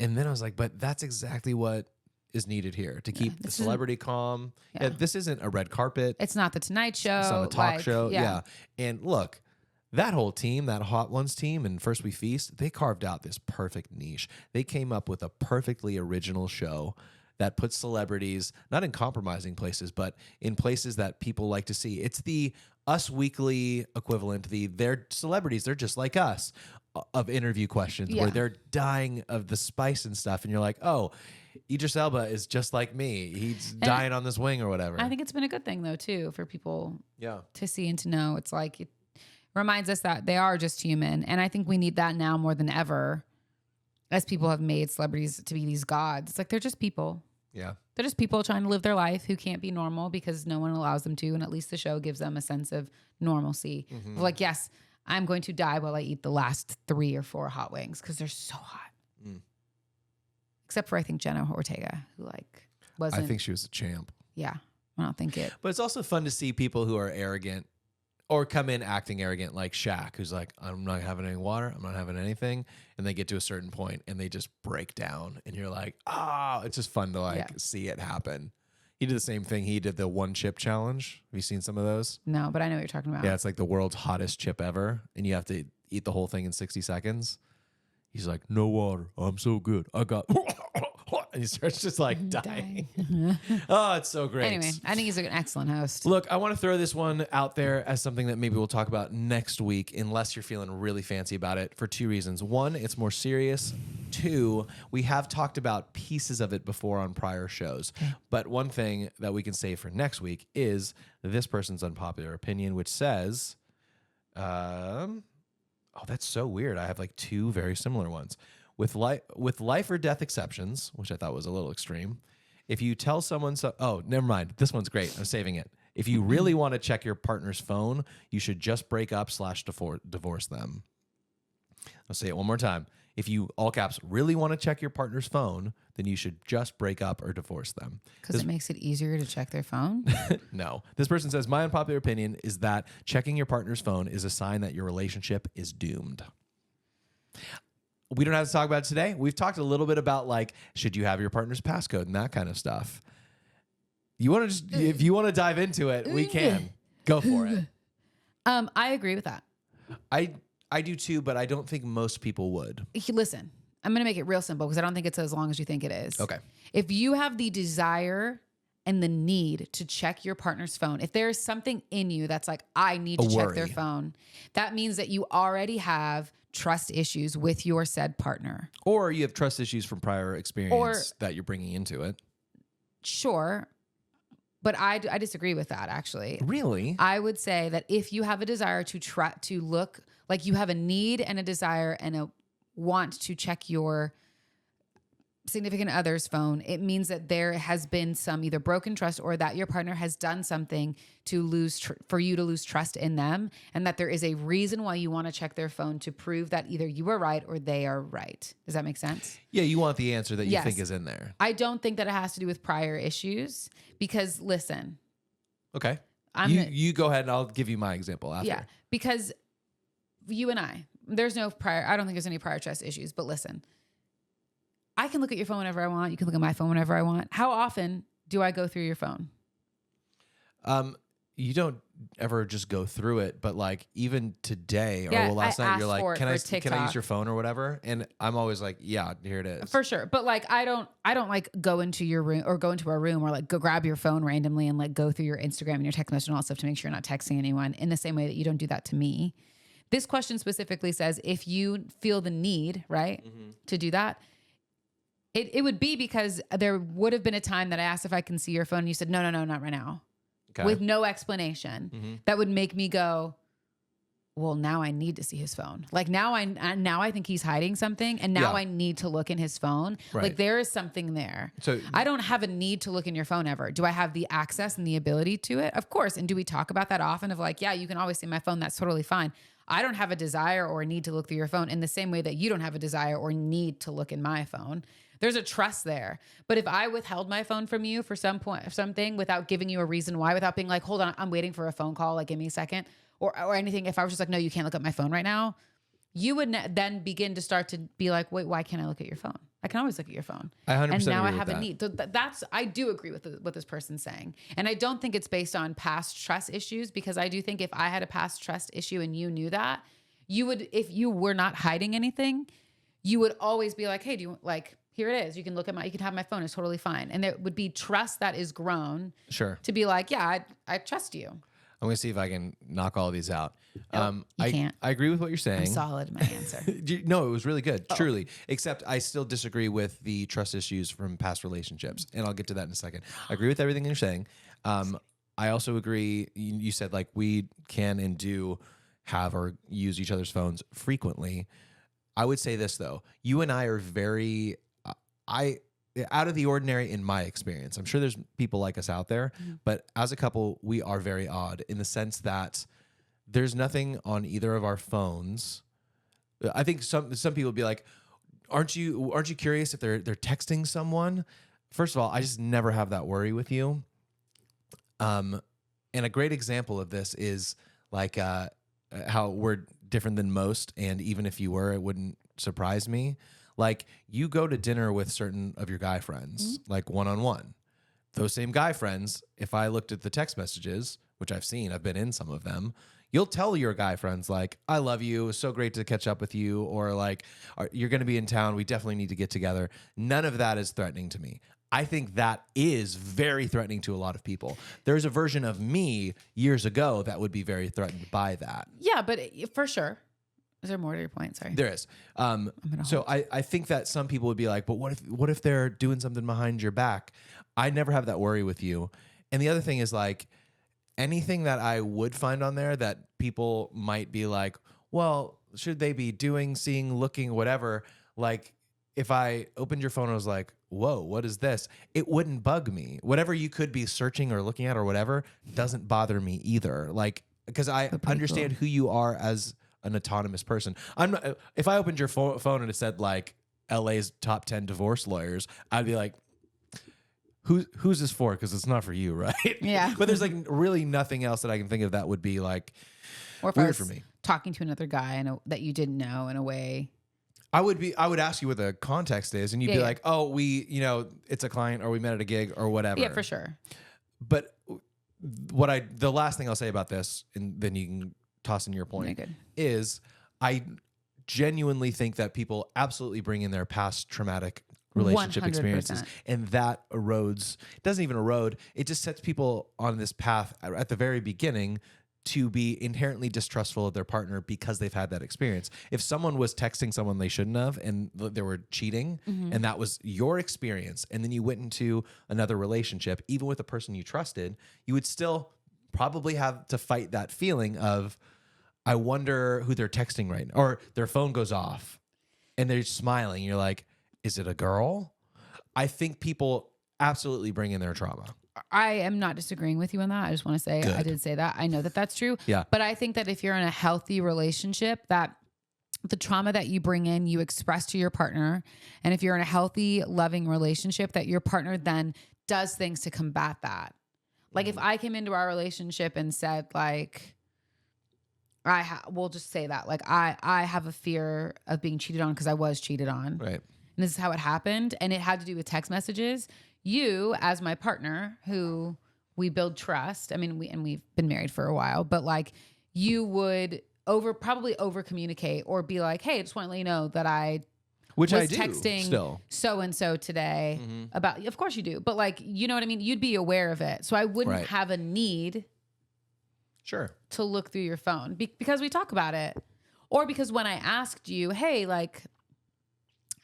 And then I was like, but that's exactly what is needed here to keep the celebrity calm. Yeah, this isn't a red carpet. It's not the Tonight Show. It's not a talk show. Yeah. And look... That whole team, that Hot Ones team and First We Feast, they carved out this perfect niche. They came up with a perfectly original show that puts celebrities, not in compromising places, but in places that people like to see. It's the Us Weekly equivalent, they're celebrities, they're just like us, of interview questions where they're dying of the spice and stuff, and you're like, oh, Idris Elba is just like me. He's dying on this wing or whatever. I think it's been a good thing though too for people to see and to know. It's like it reminds us that they are just human, and I think we need that now more than ever, as people have made celebrities to be these gods. It's like they're just people. Yeah. They're just people trying to live their life who can't be normal because no one allows them to. And at least the show gives them a sense of normalcy. Of like, yes, I'm going to die while I eat the last 3 or 4 hot wings because they're so hot. Except for, I think, Jenna Ortega, who like wasn't. I think she was a champ. Yeah. I don't think it. But it's also fun to see people who are arrogant or come in acting arrogant, like Shaq, who's like, I'm not having any water. I'm not having anything. And they get to a certain point and they just break down. And you're like, it's just fun to like see it happen. He did the same thing. He did the 1 chip challenge. Have you seen some of those? No, but I know what you're talking about. Yeah, it's like the world's hottest chip ever. And you have to eat the whole thing in 60 seconds. He's like, no water. I'm so good. I got... And he starts just like dying. Oh, it's so great. Anyway, I think he's an excellent host. Look, I want to throw this one out there as something that maybe we'll talk about next week, unless you're feeling really fancy about it, for 2 reasons. 1, it's more serious. 2, we have talked about pieces of it before on prior shows. Okay. But one thing that we can say for next week is this person's unpopular opinion, which says, oh, that's so weird. I have like 2 very similar ones. With life or death exceptions, which I thought was a little extreme, if you tell someone oh, never mind. This one's great. I'm saving it. If you really want to check your partner's phone, you should just break up / divorce them. I'll say it one more time. If you, all caps, really want to check your partner's phone, then you should just break up or divorce them. Because it makes it easier to check their phone? No. This person says, my unpopular opinion is that checking your partner's phone is a sign that your relationship is doomed. We don't have to talk about it today. We've talked a little bit about like, should you have your partner's passcode and that kind of stuff. You want to just, if you want to dive into it, we can. Go for it. I agree with that. I do too, but I don't think most people would. Listen, I'm going to make it real simple because I don't think it's as long as you think it is. Okay. If you have the desire and the need to check your partner's phone, if there is something in you that's like, I need to check their phone, that means that you already have trust issues with your said partner. Or you have trust issues from prior experience that you're bringing into it. Sure. But I disagree with that, actually. Really? I would say that if you have a desire to look like you have a need and a desire and a want to check your significant other's phone, it means that there has been some either broken trust or that your partner has done something to for you to lose trust in them, and that there is a reason why you want to check their phone to prove that either you are right or they are right. Does that make sense? Yeah, you want the answer that you think is in there. I don't think that it has to do with prior issues because listen. Okay. You go ahead and I'll give you my example after. Yeah, because you and I don't think there's any prior trust issues, but listen. I can look at your phone whenever I want. You can look at my phone whenever I want. How often do I go through your phone? You don't ever just go through it, but like even today or last night, you're like, can I use your phone or whatever? And I'm always like, yeah, here it is. For sure. But like, I don't like go into your room or go into our room or like go grab your phone randomly and like go through your Instagram and your text message and all that stuff to make sure you're not texting anyone in the same way that you don't do that to me. This question specifically says, if you feel the need, right, to do that, it would be because there would have been a time that I asked if I can see your phone and you said, no, not right now. Okay. With no explanation. That would make me go, well, now I need to see his phone. Like now I think he's hiding something and now I need to look in his phone. Right. Like there is something there. So I don't have a need to look in your phone ever. Do I have the access and the ability to it? Of course. And do we talk about that often of like, yeah, you can always see my phone. That's totally fine. I don't have a desire or a need to look through your phone in the same way that you don't have a desire or need to look in my phone. There's a trust there. But if I withheld my phone from you for something without giving you a reason why, without being like, hold on, I'm waiting for a phone call, like give me a second or anything. If I was just like, no, you can't look at my phone right now, you would then begin to start to be like, wait, why can't I look at your phone? I can always look at your phone. I 100% and now I agree have with a need. So I do agree with what this person's saying. And I don't think it's based on past trust issues because I do think if I had a past trust issue and you knew that, you would, if you were not hiding anything, you would always be like, hey, do you like, here it is. You can you can have my phone. It's totally fine. And there would be trust that is grown. Sure. To be like, yeah, I trust you. I'm going to see if I can knock all of these out. You can't. I agree with what you're saying. I'm solid in my answer. No, it was really good, truly. Except I still disagree with the trust issues from past relationships, and I'll get to that in a second. I agree with everything you're saying. I also agree. You said like we can and do have or use each other's phones frequently. I would say this though: you and I are very, out of the ordinary in my experience. I'm sure there's people like us out there, but as a couple, we are very odd in the sense that there's nothing on either of our phones. I think some people would be like, aren't you curious if they're texting someone? First of all, I just never have that worry with you. And a great example of this is like how we're different than most, and even if you were, it wouldn't surprise me. Like you go to dinner with certain of your guy friends, like one-on-one. Those same guy friends, if I looked at the text messages, which I've seen, I've been in some of them, you'll tell your guy friends like, I love you, it's so great to catch up with you, or like, you're going to be in town, we definitely need to get together. None of that is threatening to me. I think that is very threatening to a lot of people. There's a version of me years ago that would be very threatened by that. Yeah, but for sure. Is there more to your point? Sorry. There is. So I think that some people would be like, but what if they're doing something behind your back? I never have that worry with you. And the other thing is like anything that I would find on there that people might be like, well, should they be doing, seeing, looking, whatever? Like if I opened your phone and was like, whoa, what is this? It wouldn't bug me. Whatever you could be searching or looking at or whatever doesn't bother me either. Like, because I understand who you are as an autonomous person. I'm not, if I opened your phone and it said like LA's top 10 divorce lawyers, I'd be like, who's this for? Because it's not for you, right? Yeah. But there's like really nothing else that I can think of that would be like or if weird I was for me. Talking to another guy that you didn't know in a way. I would ask you what the context is, and you'd be like, oh, it's a client, or we met at a gig, or whatever. Yeah, for sure. But the last thing I'll say about this, and then you can toss in your point, is I genuinely think that people absolutely bring in their past traumatic relationship 100%. Experiences, and that doesn't even erode, it just sets people on this path at the very beginning to be inherently distrustful of their partner because they've had that experience. If someone was texting someone they shouldn't have and they were cheating, and that was your experience, and then you went into another relationship, even with a person you trusted, you would still probably have to fight that feeling of, I wonder who they're texting right now, or their phone goes off and they're smiling. You're like, is it a girl? I think people absolutely bring in their trauma. I am not disagreeing with you on that. I just want to say I did say that. I know that that's true. Yeah. But I think that if you're in a healthy relationship, that the trauma that you bring in, you express to your partner. And if you're in a healthy, loving relationship, that your partner then does things to combat that. Like if I came into our relationship and said like, we'll just say that, like I have a fear of being cheated on because I was cheated on. Right. And this is how it happened. And it had to do with text messages. You, as my partner, who we build trust. I mean, we've been married for a while, but like you would probably over communicate or be like, "Hey, I just want to let you know that I was texting still so and so today about." Of course you do, but like you know what I mean. You'd be aware of it, so I wouldn't have a need, to look through your phone because we talk about it, or because when I asked you, "Hey, like."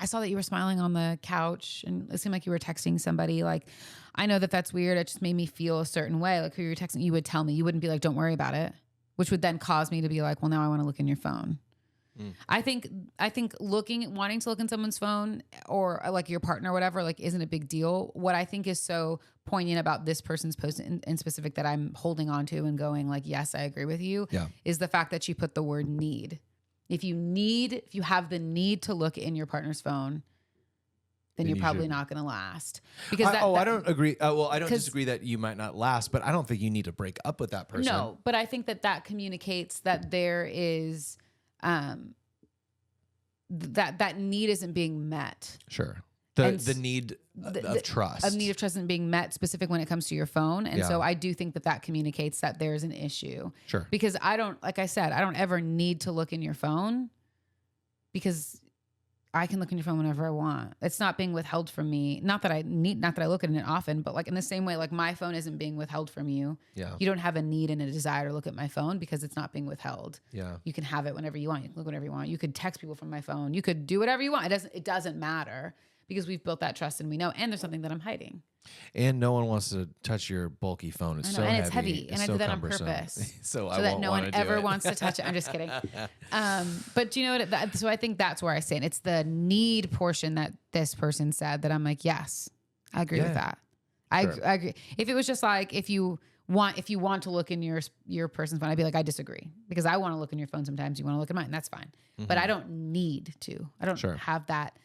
I saw that you were smiling on the couch and it seemed like you were texting somebody. Like, I know that that's weird. It just made me feel a certain way. Like who you were texting, you would tell me. You wouldn't be like, don't worry about it, which would then cause me to be like, well, now I want to look in your phone. I think wanting to look in someone's phone or like your partner or whatever, like isn't a big deal. What I think is so poignant about this person's post in specific that I'm holding on to and going like, yes, I agree with you, is the fact that she put the word need. If you have the need to look in your partner's phone, then you're probably not going to last. Because I don't agree. Well, I don't disagree that you might not last, but I don't think you need to break up with that person. No, but I think that communicates that there is that need isn't being met. Sure. The need of trust. Of need of trust isn't being met specific when it comes to your phone. And so I do think that communicates that there's an issue. Sure. Because like I said, I don't ever need to look in your phone because I can look in your phone whenever I want. It's not being withheld from me. Not that I look at it often, but like in the same way, like my phone isn't being withheld from you. Yeah. You don't have a need and a desire to look at my phone because it's not being withheld. Yeah. You can have it whenever you want. You can look whenever you want. You could text people from my phone. You could do whatever you want. It doesn't matter because we've built that trust and we know. And there's something that I'm hiding. And no one wants to touch your bulky phone. It's so heavy. And it's heavy. And I do that cumbersome. on purpose. so that no one ever wants to touch it. I'm just kidding. But do you know what? So I think that's where I stand. It's the need portion that this person said that I'm like, yes, I agree with that. I agree. If it was just like, if you want to look in your person's phone, I'd be like, I disagree because I want to look in your phone sometimes. You want to look at mine. That's fine. But I don't need to. I don't have that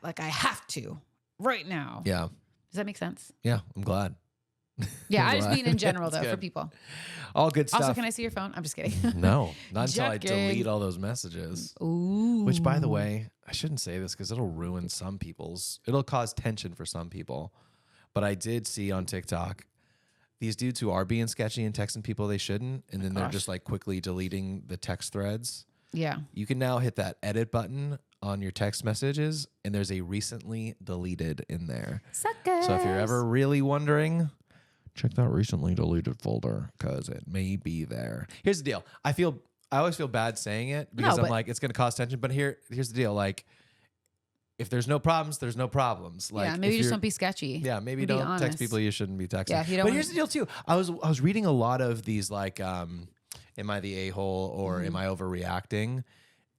like I have to right now. Yeah. Does that make sense? Yeah. I'm glad. Yeah. I just mean in general though, for people. All good stuff. Also, can I see your phone? I'm just kidding. No, not until I delete all those messages. Ooh. Which, by the way, I shouldn't say this because it'll cause tension for some people. But I did see on TikTok these dudes who are being sketchy and texting people they shouldn't, and then they're just like quickly deleting the text threads. Yeah. You can now hit that edit button on your text messages, and there's a recently deleted in there. Suckers. So if you're ever really wondering, check that recently deleted folder because it may be there. Here's the deal. I always feel bad saying it because I'm like, it's going to cause tension. But here's the deal. Like, if there's no problems, there's no problems. Like, yeah, maybe just don't be sketchy. Yeah, maybe don't text people you shouldn't be texting. Yeah, if you don't but here's the deal too. I was reading a lot of these like, am I the a-hole or am I overreacting?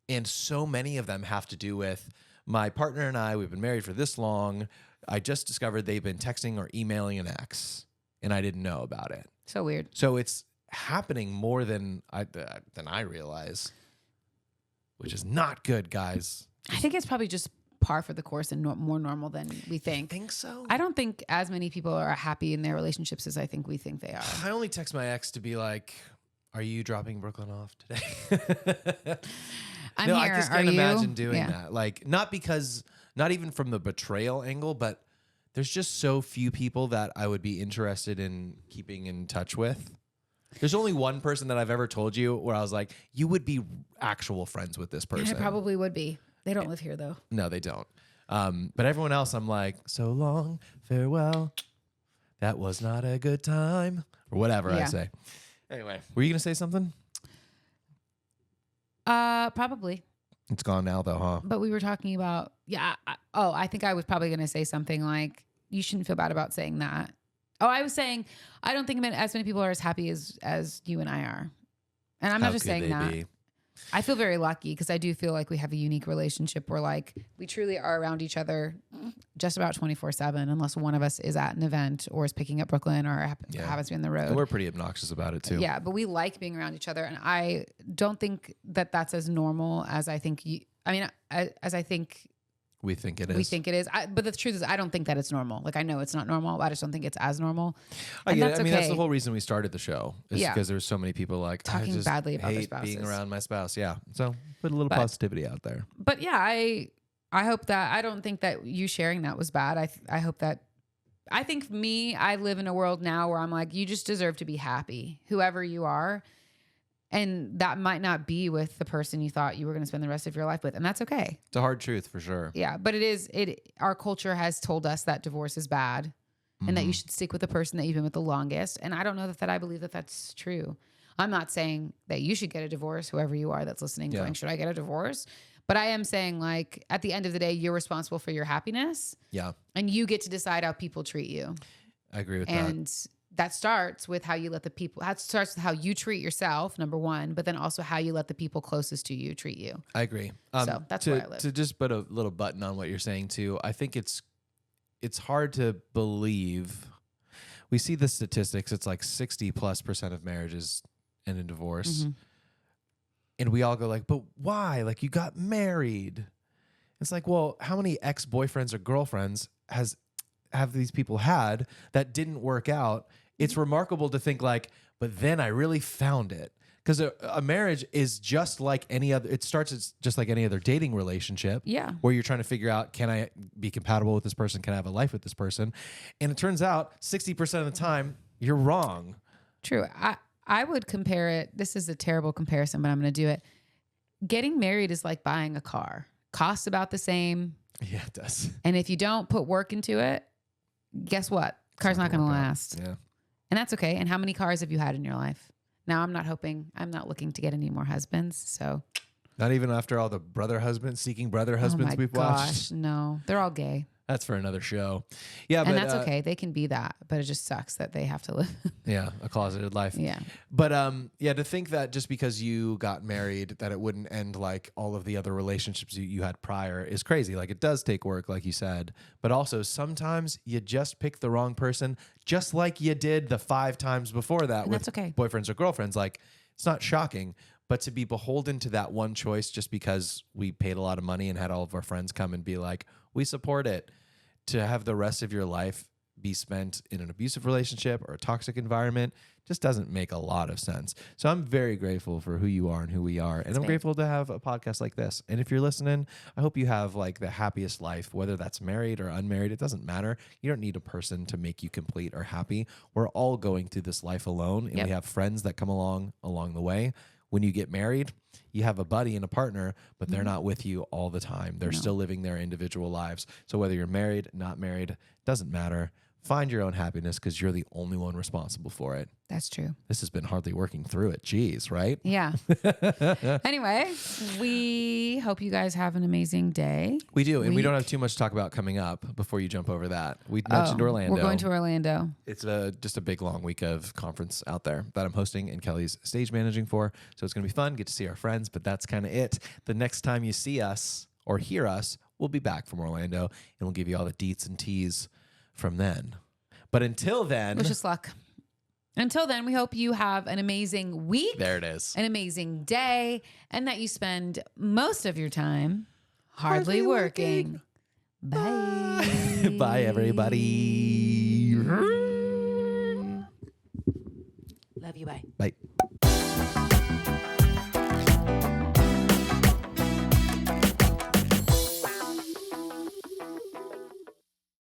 And so many of them have to do with my partner and I, we've been married for this long. I just discovered they've been texting or emailing an ex, and I didn't know about it. So weird. So it's happening more than I realize, which is not good, guys. I think it's probably just par for the course and more normal than we think. I think so. I don't think as many people are happy in their relationships as I think we think they are. I only text my ex to be like, are you dropping Brooklyn off today? I'm here. I just can't imagine doing that. Like, not even from the betrayal angle, but there's just so few people that I would be interested in keeping in touch with. There's only one person that I've ever told you where I was like, you would be actual friends with this person. I probably would be. They don't live here though. No, they don't. But everyone else, I'm like, so long, farewell. That was not a good time. Or whatever I say. Anyway, were you going to say something? Probably. It's gone now though, huh? But we were talking about, I think I was probably going to say something like, you shouldn't feel bad about saying that. Oh, I was saying, I don't think as many people are as happy as you and I are. And I'm not just saying that. I feel very lucky because I do feel like we have a unique relationship where like we truly are around each other just about 24/7 unless one of us is at an event or is picking up Brooklyn or happens to be on the road. And we're pretty obnoxious about it too. Yeah, but we like being around each other, and I don't think that that's as normal as I think as I think we think it is. We think it is. But the truth is, I don't think that it's normal. Like, I know it's not normal. I just don't think it's as normal. I get it. I mean, that's the whole reason we started the show. Is because there's so many people like, talking I just badly about their hate spouses. being around my spouse. Yeah. So put a little positivity out there. But yeah, I hope that, I don't think that you sharing that was bad. I hope that, I think I live in a world now where I'm like, you just deserve to be happy, whoever you are. And that might not be with the person you thought you were going to spend the rest of your life with. And that's okay. It's a hard truth for sure. Yeah. But our culture has told us that divorce is bad and that you should stick with the person that you've been with the longest. And I don't know that I believe that that's true. I'm not saying that you should get a divorce, whoever you are that's listening, going, should I get a divorce? But I am saying, like, at the end of the day, you're responsible for your happiness. Yeah. And you get to decide how people treat you. I agree with that. And that starts with how you let the people, that starts with how you treat yourself, number one, but then also how you let the people closest to you treat you. I agree. So that's where I live. To just put a little button on what you're saying too, I think it's hard to believe. We see the statistics. It's like 60+% of marriages end in divorce. Mm-hmm. And we all go like, but why? Like, you got married. It's like, well, how many ex-boyfriends or girlfriends have these people had that didn't work out? It's remarkable to think like, but then I really found it. Because a marriage is just like any other, it starts as just like any other dating relationship. Yeah. Where you're trying to figure out, can I be compatible with this person? Can I have a life with this person? And it turns out 60% of the time, you're wrong. True. I would compare it. This is a terrible comparison, but I'm going to do it. getting married is like buying a car. Costs about the same. Yeah, it does. And if you don't put work into it, guess what? Car's not going to last. Yeah. And that's okay. And how many cars have you had in your life? Now, I'm not looking to get any more husbands. So Not even after all the seeking brother husbands we've watched. No, they're all gay. That's for another show. Yeah, and that's okay. They can be that, but it just sucks that they have to live. Yeah, a closeted life. Yeah. But yeah, to think that just because you got married, that it wouldn't end like all of the other relationships you had prior is crazy. Like it does take work, like you said. But also sometimes you just pick the wrong person, just like you did the 5 times before that and with that's okay. boyfriends or girlfriends. Like it's not shocking. But to be beholden to that one choice just because we paid a lot of money and had all of our friends come and be like, we support it, to have the rest of your life be spent in an abusive relationship or a toxic environment just doesn't make a lot of sense. So I'm very grateful for who you are and who we are. And I'm grateful to have a podcast like this. And if you're listening, I hope you have like the happiest life, whether that's married or unmarried. It doesn't matter. You don't need a person to make you complete or happy. We're all going through this life alone, and we have friends that come along the way. When you get married, you have a buddy and a partner, but they're not with you all the time. They're still living their individual lives. So whether you're married, not married, doesn't matter. Find your own happiness because you're the only one responsible for it. That's true. This has been hardly working through it. Jeez, right? Yeah. Anyway, we hope you guys have an amazing day. We do. And we don't have too much to talk about coming up before you jump over that. We mentioned Orlando. We're going to Orlando. It's just a big, long week of conference out there that I'm hosting and Kellie's stage managing for. So it's going to be fun. Get to see our friends, but that's kind of it. The next time you see us or hear us, we'll be back from Orlando and we'll give you all the deets and teas from then. But until then, wish us luck. Until then, we hope you have an amazing week. There it is. An amazing day, and that you spend most of your time hardly working. Bye. Bye, everybody. Love you. Bye. Bye.